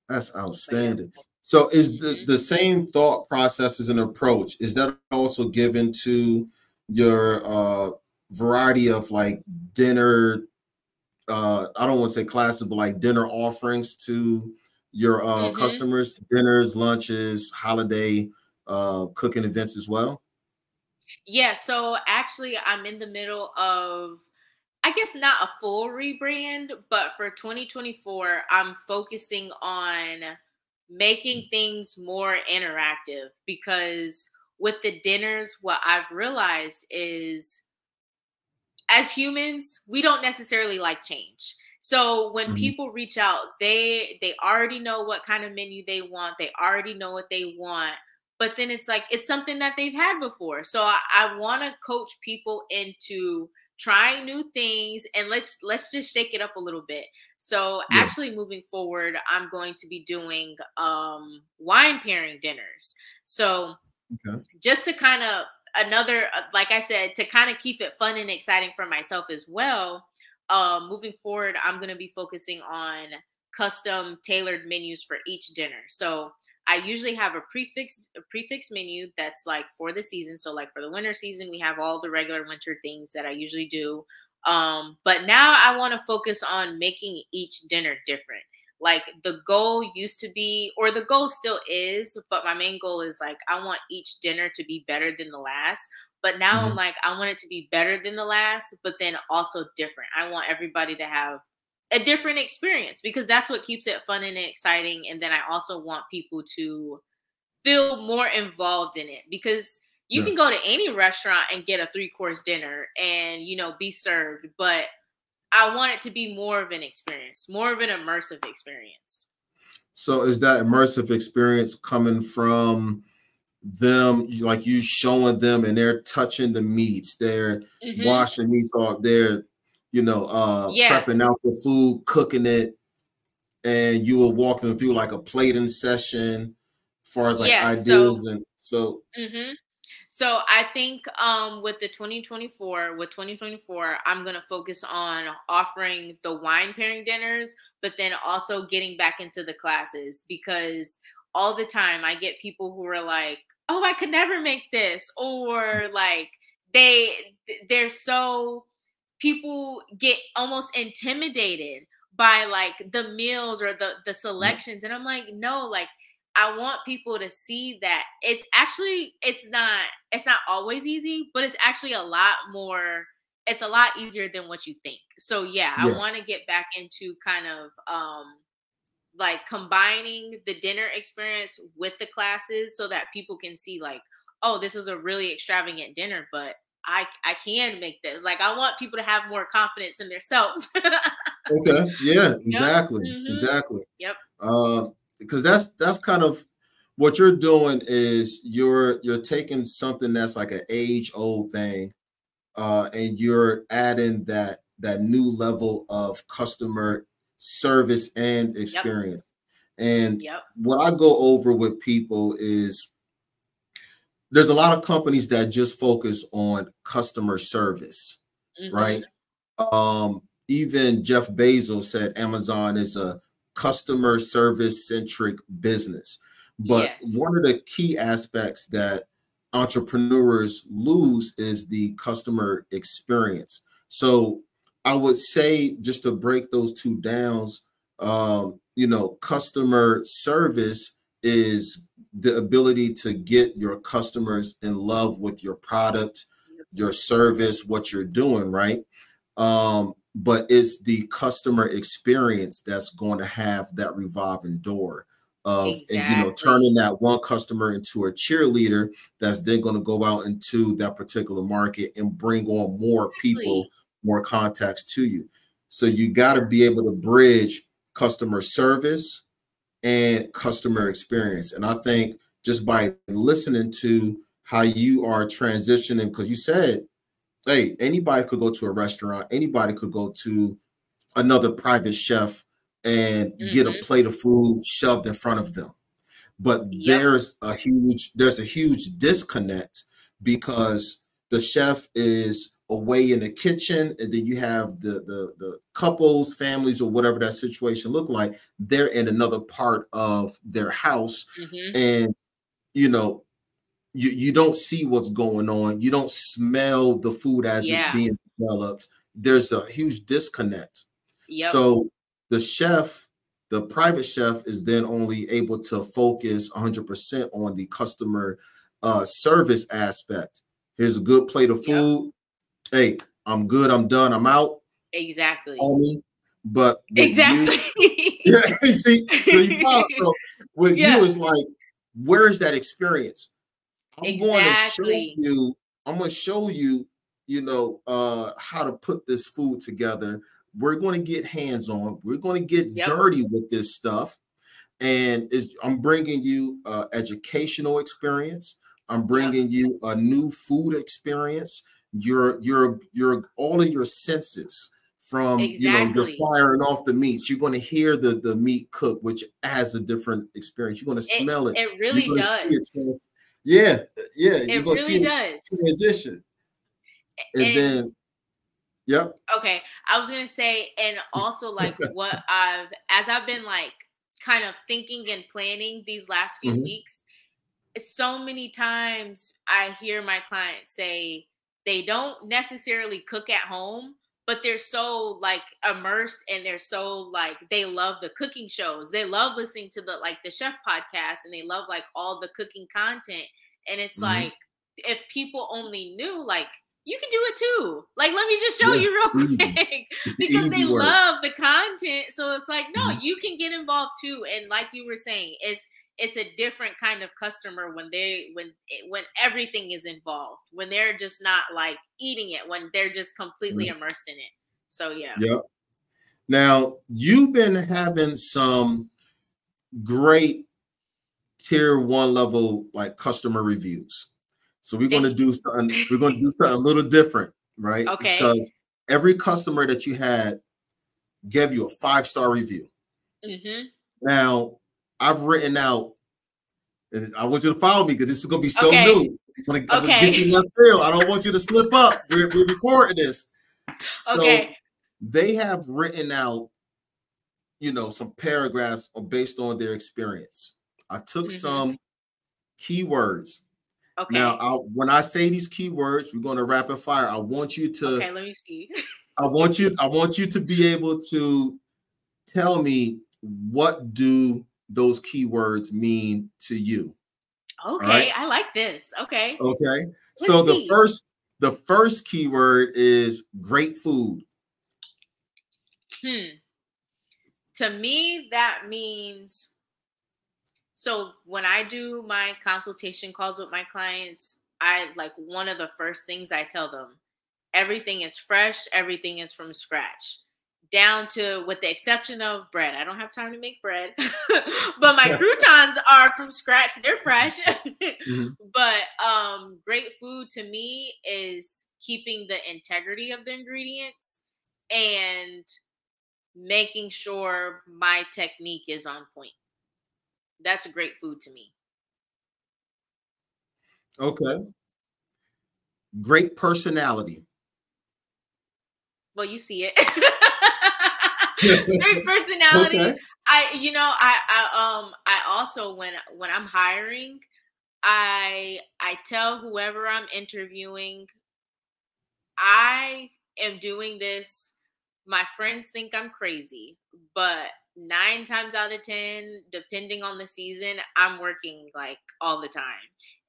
A: That's
B: But yeah.
A: outstanding. So is
B: Hmm.
A: the same thought processes and approach, is that also given to your variety of like dinner, I don't want to say classes, but like dinner offerings to your
B: Hmm.
A: customers, dinners, lunches, holiday cooking events as well?
B: Yeah, so actually I'm in the middle of, I guess not a full rebrand, but for 2024, I'm focusing on making things more interactive because with the dinners, what I've realized is as humans, we don't necessarily like change. So when
A: Mhm.
B: people reach out, they already know what kind of menu they want. They already know what they want. But then it's like it's something that they've had before. So I want to coach people into trying new things, and let's just shake it up a little bit. So
A: Yeah.
B: actually moving forward, I'm going to be doing wine pairing dinners. So
A: Okay.
B: just to kind of another like I said, to kind of keep it fun and exciting for myself as well, moving forward I'm going to be focusing on custom tailored menus for each dinner. So I usually have a prefix menu that's like for the season. So like for the winter season we have all the regular winter things that I usually do, but now I want to focus on making each dinner different. Like the goal used to be, or the goal still is, but my main goal is like I want each dinner to be better than the last. But now I'm
A: Mhm.
B: like I want it to be better than the last, but then also different. I want everybody to have a different experience because that's what keeps it fun and exciting. And then I also want people to feel more involved in it because you
A: Yeah.
B: can go to any restaurant and get a three-course dinner and be served, but I want it to be more of an experience, more of an immersive experience.
A: So is that immersive experience coming from them, like you showing them and they're touching the meats, they're
B: Hmm.
A: washing meats off, they're,
B: Yeah,
A: prepping out the food, cooking it, and you will walk them through like a plating session as far as like
B: yeah. So,
A: ideas. And so,
B: hmm so I think with the 2024, with 2024, I'm gonna focus on offering the wine pairing dinners, but then also getting back into the classes because all the time I get people who are like, "Oh, I could never make this," or like they're so people get almost intimidated by like the meals or the selections, and I'm like, no, like I want people to see that it's not always easy, but it's actually it's a lot easier than what you think. So yeah, I
A: Yeah.
B: want to get back into kind of like combining the dinner experience with the classes so that people can see like, oh, this is a really extravagant dinner, but I can make this. Like I want people to have more confidence in themselves.
A: Okay. Yeah,
B: Yep.
A: exactly.
B: Mhm.
A: Exactly.
B: Yep.
A: Because that's kind of what you're doing is you're taking something that's like an age old thing, and you're adding that new level of customer service and
B: Yep.
A: experience. And
B: Yep.
A: what I go over with people is there's a lot of companies that just focus on customer service, right?
B: Mhm.
A: Even Jeff Bezos said Amazon is a customer service centric business. But
B: Yes.
A: one of the key aspects that entrepreneurs lose is the customer experience. So I would say, just to break those two downs, customer service is the ability to get your customers in love with your product, your service, what you're doing, right? But it's the customer experience that's going to have that revolving door of, and
B: Exactly.
A: turning that one customer into a cheerleader that's then going to go out into that particular market and bring on more people,
B: Exactly.
A: more contacts to you. So you got to be able to bridge customer service and customer experience. And I think just by listening to how you are transitioning, because you said, hey, anybody could go to a restaurant, anybody could go to another private chef and get a
B: Mhm.
A: plate of food shoved in front of them. But
B: Yep.
A: there's a huge disconnect because the chef is away in the kitchen, and then you have the couples, families, or whatever that situation look like. They're in another part of their house,
B: Mhm.
A: and you know you don't see what's going on. You don't smell the food as it
B: Yeah.
A: being developed. There's a huge disconnect.
B: Yep.
A: So the chef, the private chef, is then only able to focus 100% on the customer service aspect. Here's a good plate of
B: Yep.
A: food. Hey, I'm good. I'm done. I'm out.
B: Exactly.
A: On me. But with you,
B: Exactly.
A: yeah, you see, so with
B: Yeah.
A: you, it's like, where's that experience? I'm going to show
B: Exactly.
A: you, I'm going to show you, how to put this food together. We're going to get hands on. We're going to get
B: Yep.
A: dirty with this stuff. And I'm bringing you educational experience. I'm
B: Yep.
A: bringing you a new food experience. Your all of your senses from, you're
B: Exactly.
A: firing off the meats. You're going to hear the meat cook, which adds a different experience. You're going to
B: It
A: smell it.
B: it
A: You're
B: really
A: going to see it.
B: does.
A: Yeah, yeah. You're
B: It
A: going to see
B: really
A: it
B: does.
A: transition. And
B: And
A: then, yep.
B: okay, I was gonna say, and also like as I've been like kind of thinking and planning these last few
A: Mhm,
B: weeks, so many times I hear my clients say they don't necessarily cook at home, but they're so like immersed and they're so like they love the cooking shows. They love listening to the chef podcast and they love like all the cooking content. And it's
A: mhm.
B: like if people only knew like you can do it too. Like let me just show
A: Yeah,
B: you real
A: easy.
B: quick because
A: Easy
B: they
A: work.
B: love the content. So it's like no,
A: Mhm.
B: you can get involved too. And like you were saying, it's a different kind of customer when everything is involved, when they're just not like eating it, when they're just completely
A: Mhm.
B: immersed in it. So yeah.
A: Yep. Now, you've been having some great tier one level like customer reviews. So we're going
B: Thank
A: to do something, we're going to do something a little different, right? It's
B: okay.
A: because every customer that you had gave you a 5-star review.
B: Mhm.
A: Now, I've written out, and I want you to follow me because this is going to be so
B: Okay.
A: new. I'm gonna get
B: Okay.
A: you left field. I don't want you to slip up. We're recording this.
B: Okay.
A: So they have written out, some paragraphs based on their experience. I took
B: Mhm.
A: some keywords. Now,
B: Okay.
A: when I say these keywords, we're going to rapid fire.
B: Okay, let me see.
A: I want you to be able to tell me, what do those keywords mean to you.
B: Okay,
A: right?
B: I like this. Okay.
A: Okay.
B: Let's
A: So
B: see.
A: the first keyword is great food.
B: To me, that means, so when I do my consultation calls with my clients, I like, one of the first things I tell them, everything is fresh, everything is from scratch, down to, with the exception of bread. I don't have time to make bread, but my croutons are from scratch. They're fresh. But great food to me is keeping the integrity of the ingredients and making sure my technique is on point. That's a great food to me.
A: Okay. Great personality.
B: Well, you see it. Great personality.
A: Okay.
B: I also, when I'm hiring, I tell whoever I'm interviewing, I am doing this. My friends think I'm crazy, but 9 times out of 10, depending on the season, I'm working like all the time.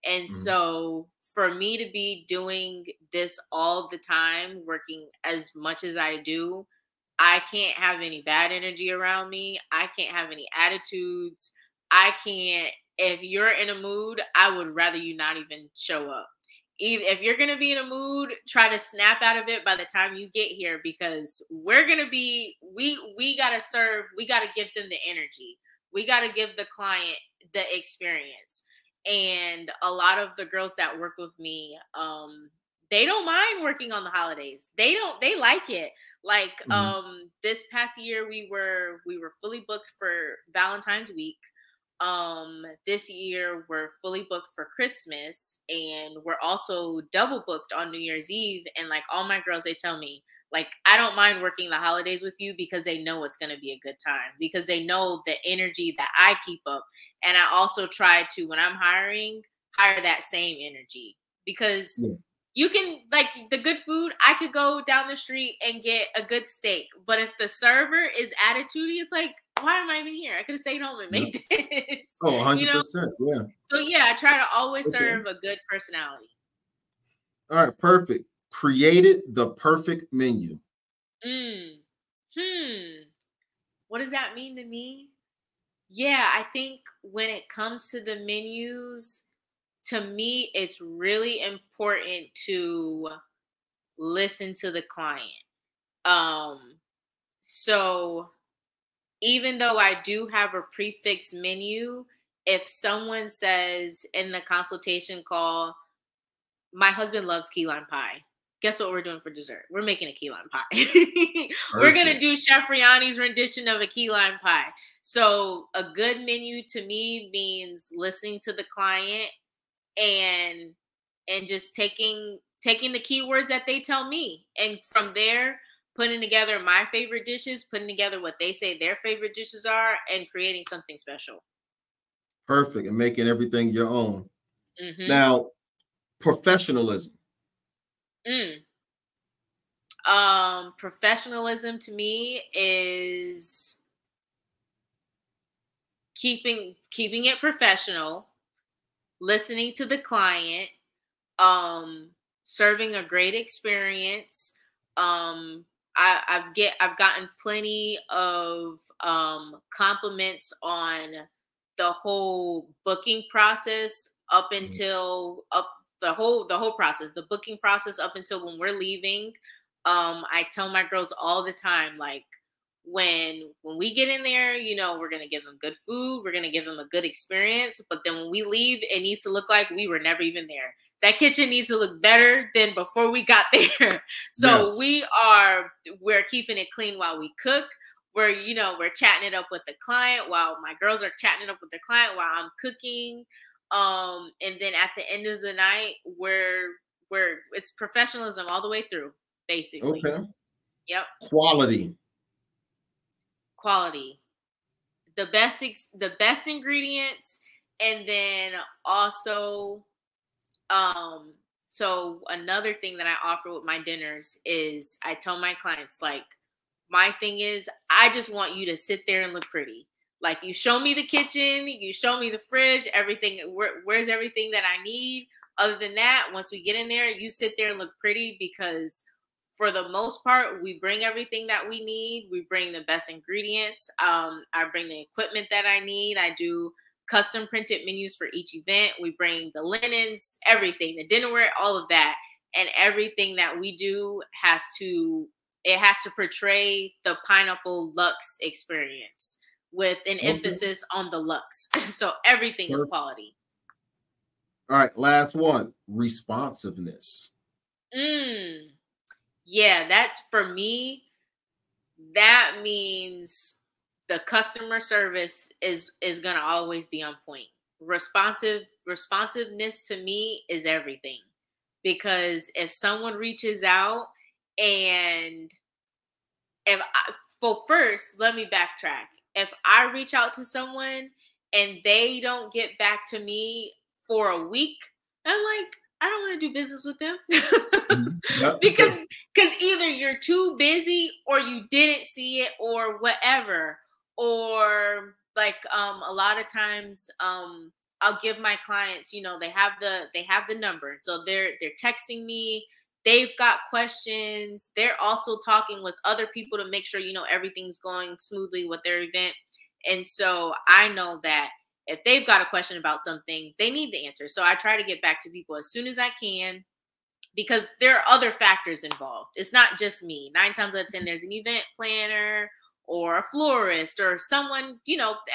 B: And so for me to be doing this all the time, working as much as I do, I can't have any bad energy around me. I can't have any attitudes. I can't, if you're in a mood, I would rather you not even show up. If you're going to be in a mood, try to snap out of it by the time you get here, because we're going to be, we got to serve, we got to give them the energy. We got to give the client the experience. And a lot of the girls that work with me, they don't mind working on the holidays. They like it. Like, this past year we were fully booked for Valentine's week. This year we're fully booked for Christmas, and we're also double booked on New Year's Eve. And like, all my girls, they tell me, like, I don't mind working the holidays with you, because they know it's going to be a good time, because they know the energy that I keep up. And I also try to, when I'm hiring, hire that same energy, because you can, like, the good food, I could go down the street and get a good steak, but if the server is attitudey, it's like, why am I even here? I could have stayed home and made this.
A: Oh, 100%.
B: You know?
A: Yeah.
B: So yeah, I try to always serve a good personality.
A: All right, perfect. Created the perfect menu.
B: What does that mean to me? Yeah, I think when it comes to the menus, to me, it's really important to listen to the client. So even though I do have a prefix menu, if someone says in the consultation call, my husband loves key lime pie, guess what we're doing for dessert? We're making a key lime pie. We're going to do Chef Rianni's rendition of a key lime pie. So a good menu to me means listening to the client and just taking the keywords that they tell me, and from there putting together my favorite dishes, putting together what they say their favorite dishes are, and creating something special.
A: Perfect. And making everything your own. Now, professionalism.
B: Professionalism to me is keeping it professional, listening to the client, serving a great experience. I've gotten plenty of compliments on the whole booking process up until the whole process, the booking process up until when we're leaving. I tell my girls all the time, like, when we get in there, you know, we're gonna give them good food, we're gonna give them a good experience, but then when we leave, it needs to look like we were never even there. That kitchen needs to look better than before we got there. So we're keeping it clean while we cook. We're chatting it up with the client while my girls are chatting it up with the client while I'm cooking. And then at the end of the night, it's professionalism all the way through, basically.
A: Okay.
B: Yep. Quality. The best ingredients, and then also, so another thing that I offer with my dinners is I tell my clients, like, my thing is, I just want you to sit there and look pretty. Like, you show me the kitchen, you show me the fridge, everything. Where's everything that I need? Other than that, once we get in there, you sit there and look pretty, because for the most part, we bring everything that we need. We bring the best ingredients. I bring the equipment that I need. I do custom printed menus for each event. We bring the linens, everything, the dinnerware, all of that. And everything that we do has to portray the Pineapple Luxe experience with an emphasis on the luxe. So everything is quality.
A: All right, last one, responsiveness.
B: Yeah, that's, for me, that means the customer service is going to always be on point. Responsiveness to me is everything. Because if someone reaches out, and first, let me backtrack. If I reach out to someone and they don't get back to me for a week, I'm like, I don't want to do business with them. because either you're too busy, or you didn't see it, or whatever. Or like, a lot of times, I'll give my clients, they have the number. So they're texting me. They've got questions. They're also talking with other people to make sure, everything's going smoothly with their event. And so I know that if they've got a question about something, they need the answer. So I try to get back to people as soon as I can, because there are other factors involved. It's not just me. 9 times out of 10, there's an event planner or a florist or someone,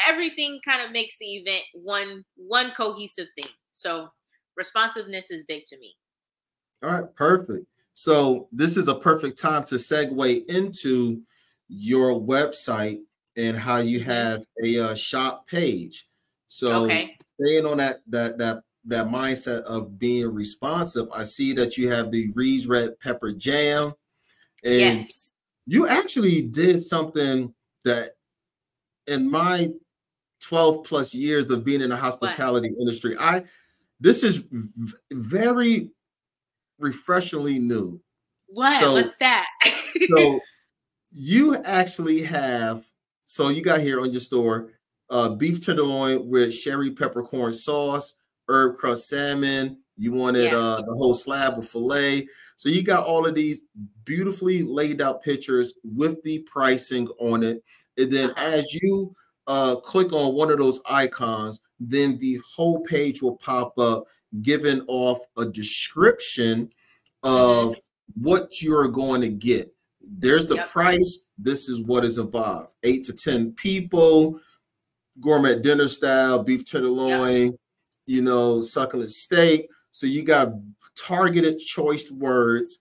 B: everything kind of makes the event one cohesive thing. So responsiveness is big to me.
A: All right, perfect. So this is a perfect time to segue into your website and how you have a shop page. So staying on that mindset of being responsive, I see that you have the Ree's Red Pepper Jam, and you actually did something that, in my 12 plus years of being in the hospitality industry, this is very refreshingly new.
B: What's that?
A: So you actually have, so you got here on your store, beef tenderloin with sherry peppercorn sauce, herb crust salmon. You wanted the whole slab of filet. So you got all of these beautifully laid out pictures with the pricing on it. And then as you click on one of those icons, then the whole page will pop up, giving off a description of what you're going to get. There's the price. This is what is involved. 8 to 10 people, gourmet dinner style, beef tenderloin, succulent steak. So you got targeted choice words,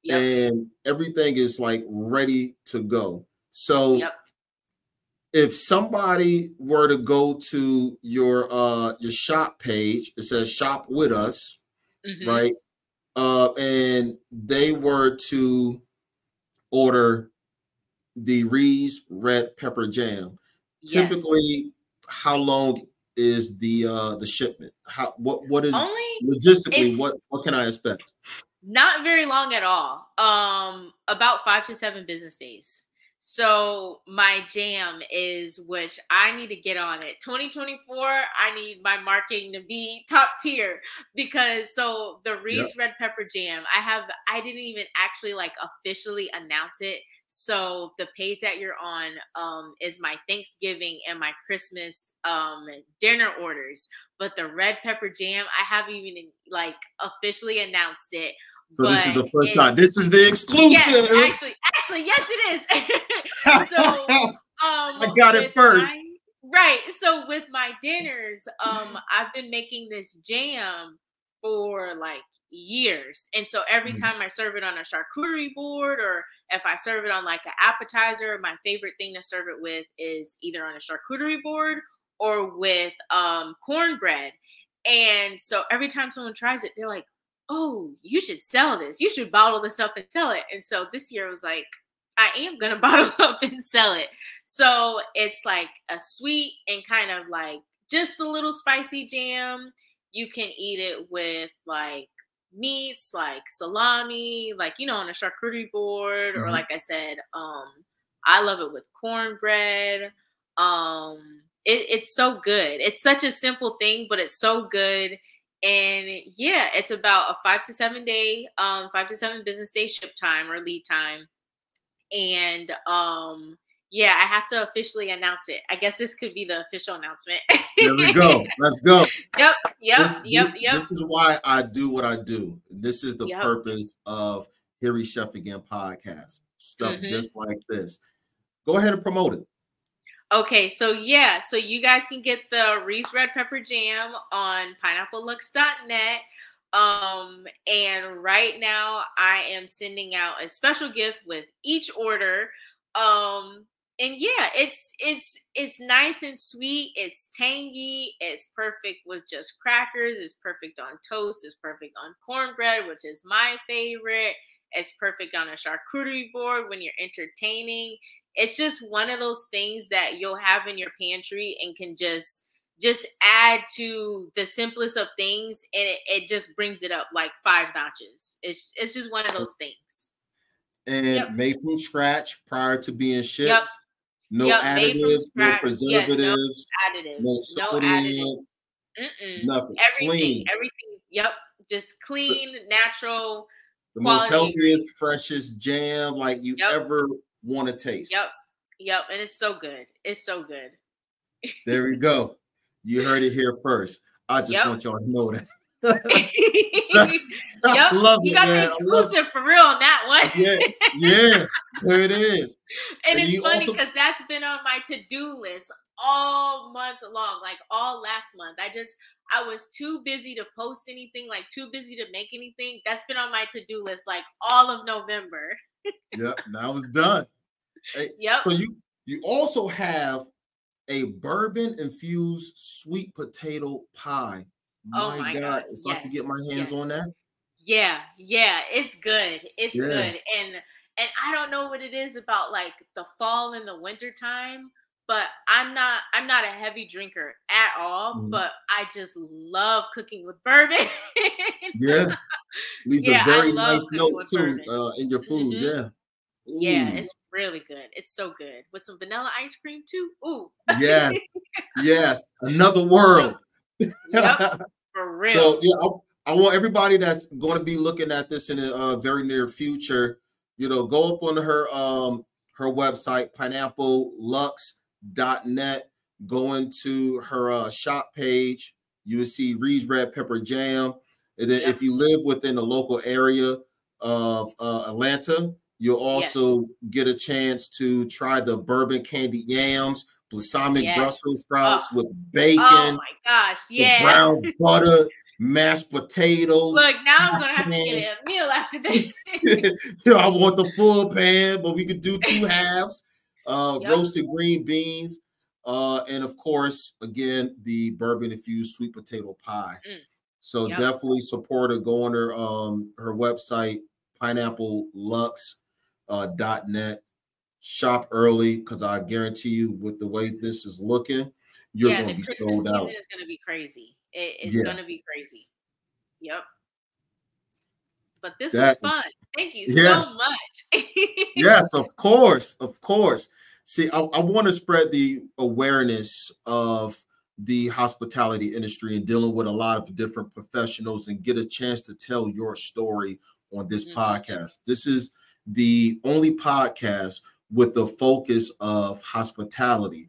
A: and everything is like ready to go. So if somebody were to go to your shop page, it says shop with us, right? And they were to order the Ree's Red Pepper Jam. Typically, how long is the shipment? What is logistically, what can I expect?
B: Not very long at all. About 5 to 7 business days. So my jam is, which I need to get on it. 2024, I need my marketing to be top tier, because so the Ree's Red Pepper Jam, I didn't even actually like officially announce it. So the page that you're on is my Thanksgiving and my Christmas dinner orders. But the red pepper jam, I haven't even like officially announced it.
A: So this is the first time. This is the exclusive.
B: Yes, actually, yes, it is. So
A: I got it first.
B: Right. So with my dinners, I've been making this jam for like years. And so every time I serve it on a charcuterie board, or if I serve it on like an appetizer, my favorite thing to serve it with is either on a charcuterie board or with cornbread. And so every time someone tries it, they're like, oh, you should sell this. You should bottle this up and sell it. And so this year I was like, I am going to bottle up and sell it. So it's like a sweet and kind of like just a little spicy jam. You can eat it with like meats, like salami, like, on a charcuterie board, or like I said, I love it with cornbread. It's so good. It's such a simple thing, but it's so good. And yeah, it's about a 5 to 7 day, 5 to 7 business day ship time or lead time. And yeah, I have to officially announce it. I guess this could be the official announcement.
A: There we go. Let's go.
B: Yep, yep,
A: This
B: yep,
A: this
B: yep,
A: this is why I do what I do. This is the
B: yep.
A: purpose of Harry Chef Again podcast. Stuff
B: Mm-hmm.
A: just like this. Go ahead and promote it.
B: Okay, so yeah, so you guys can get the Reese Red Pepper Jam on pineapplelux.net. And right now I am sending out a special gift with each order. And yeah, it's nice and sweet, it's tangy, it's perfect with just crackers, it's perfect on toast, it's perfect on cornbread, which is my favorite. It's perfect on a charcuterie board when you're entertaining. It's just one of those things that you'll have in your pantry and can just add to the simplest of things, and it just brings it up like 5 notches. It's just one of those things.
A: And made from scratch prior to being
B: Yep.
A: shipped. No
B: Yep. Made from
A: additives, no
B: scratch. Yeah. No
A: preservatives, no
B: additives. No additives.
A: sodium, nothing.
B: Everything.
A: Clean.
B: Everything. Yep. Just clean, natural,
A: The most
B: quality.
A: healthiest, freshest jam like you ever want to taste.
B: Yep. Yep. And it's so good. It's so good.
A: There we go. You heard it here first. I just want y'all to know that.
B: Yep.
A: Love
B: you
A: it,
B: got
A: man.
B: the exclusive for real on that one.
A: Yeah, there it is.
B: And it's funny because that's been on my to-do list all month long, like all last month. I was too busy to post anything, like too busy to make anything. That's been on my to-do list like all of November.
A: Yep, now it's done. Hey,
B: yep.
A: So you also have a bourbon infused sweet potato pie. My God, if I could get my hands on that.
B: Yeah, it's good. It's good. And I don't know what it is about like the fall and the winter time, but I'm not a heavy drinker at all, but I just love cooking with bourbon.
A: Yeah. Leaves a very nice note too
B: bourbon.
A: in your foods. Yeah. Ooh.
B: Yeah, it's really good. It's so good. With some vanilla ice cream too. Ooh.
A: Yes. Yes. Another world.
B: Yep. For real.
A: So yeah, I want everybody that's going to be looking at this in a very near future, go up on her website, pineapplelux.net, go into her shop page. You will see Ree's Red Pepper Jam. And then if you live within the local area of Atlanta, you'll also get a chance to try the bourbon candied yams, balsamic Brussels sprouts with bacon.
B: Oh my gosh, yeah.
A: Brown butter, mashed potatoes.
B: Look, now I'm gonna have to get a meal after this.
A: I want the full pan, but we could do 2 halves. Roasted green beans, and of course, again, the bourbon infused sweet potato pie. So definitely support her. Go on her website, pineapplelux.net. Shop early, because I guarantee you, with the way this is looking, you're going to be sold out.
B: It's going to be crazy. It's going to be crazy. Yep. But this was fun. Thank you so much.
A: Yes, of course. Of course. See, I want to spread the awareness of the hospitality industry and dealing with a lot of different professionals and get a chance to tell your story on this podcast. This is the only podcast with the focus of hospitality,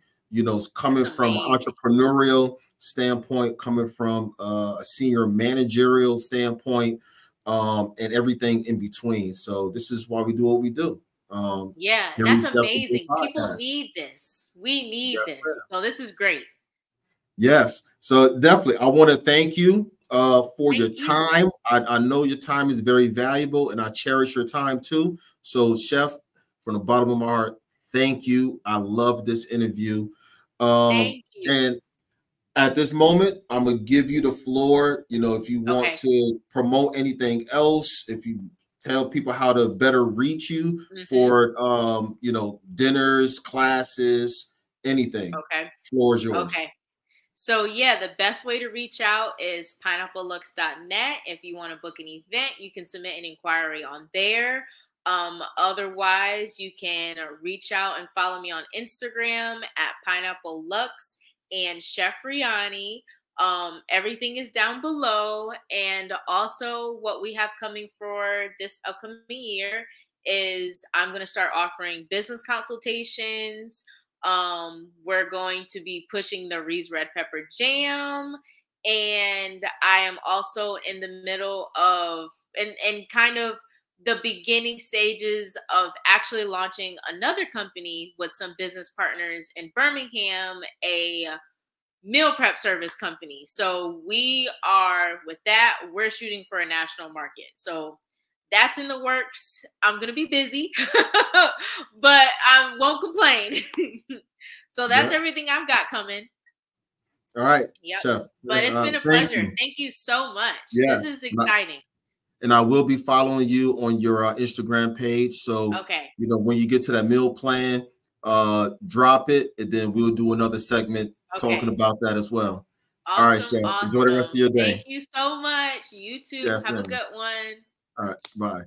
A: coming from an entrepreneurial standpoint, coming from a senior managerial standpoint, and everything in between. So this is why we do what we do.
B: That's amazing. People need this. We need this. So this is great.
A: Yes. So definitely, I want to thank you for your time. I know your time is very valuable, and I cherish your time too. So, Chef, from the bottom of my heart, thank you. I love this interview.
B: Thank you.
A: And at this moment, I'm gonna give you the floor. If you want to promote anything else, if you tell people how to better reach you for dinners, classes, anything. Floor is yours.
B: So yeah, the best way to reach out is pineapplelux.net. If you want to book an event, you can submit an inquiry on there. Otherwise, you can reach out and follow me on Instagram at Pineapple Luxe. and Chef Rianni. Everything is down below. And also what we have coming for this upcoming year is I'm going to start offering business consultations. We're going to be pushing the Ree's Red Pepper Jam. And I am also in the middle of, and kind of the beginning stages of actually launching another company with some business partners in Birmingham, a meal prep service company. So we are, with that, we're shooting for a national market. So that's in the works. I'm going to be busy, but I won't complain. So that's everything I've got coming.
A: All right,
B: yep.
A: Chef.
B: But it's been a pleasure. Thank you so much.
A: Yes.
B: This is exciting.
A: And I will be following you on your Instagram page. So, you know, when you get to that meal plan, drop it, and then we'll do another segment talking about that as well.
B: Awesome,
A: all right, Chef.
B: Awesome.
A: Enjoy the rest of your day.
B: Thank you so much. You too.
A: Yes,
B: have a good one.
A: All right. Bye.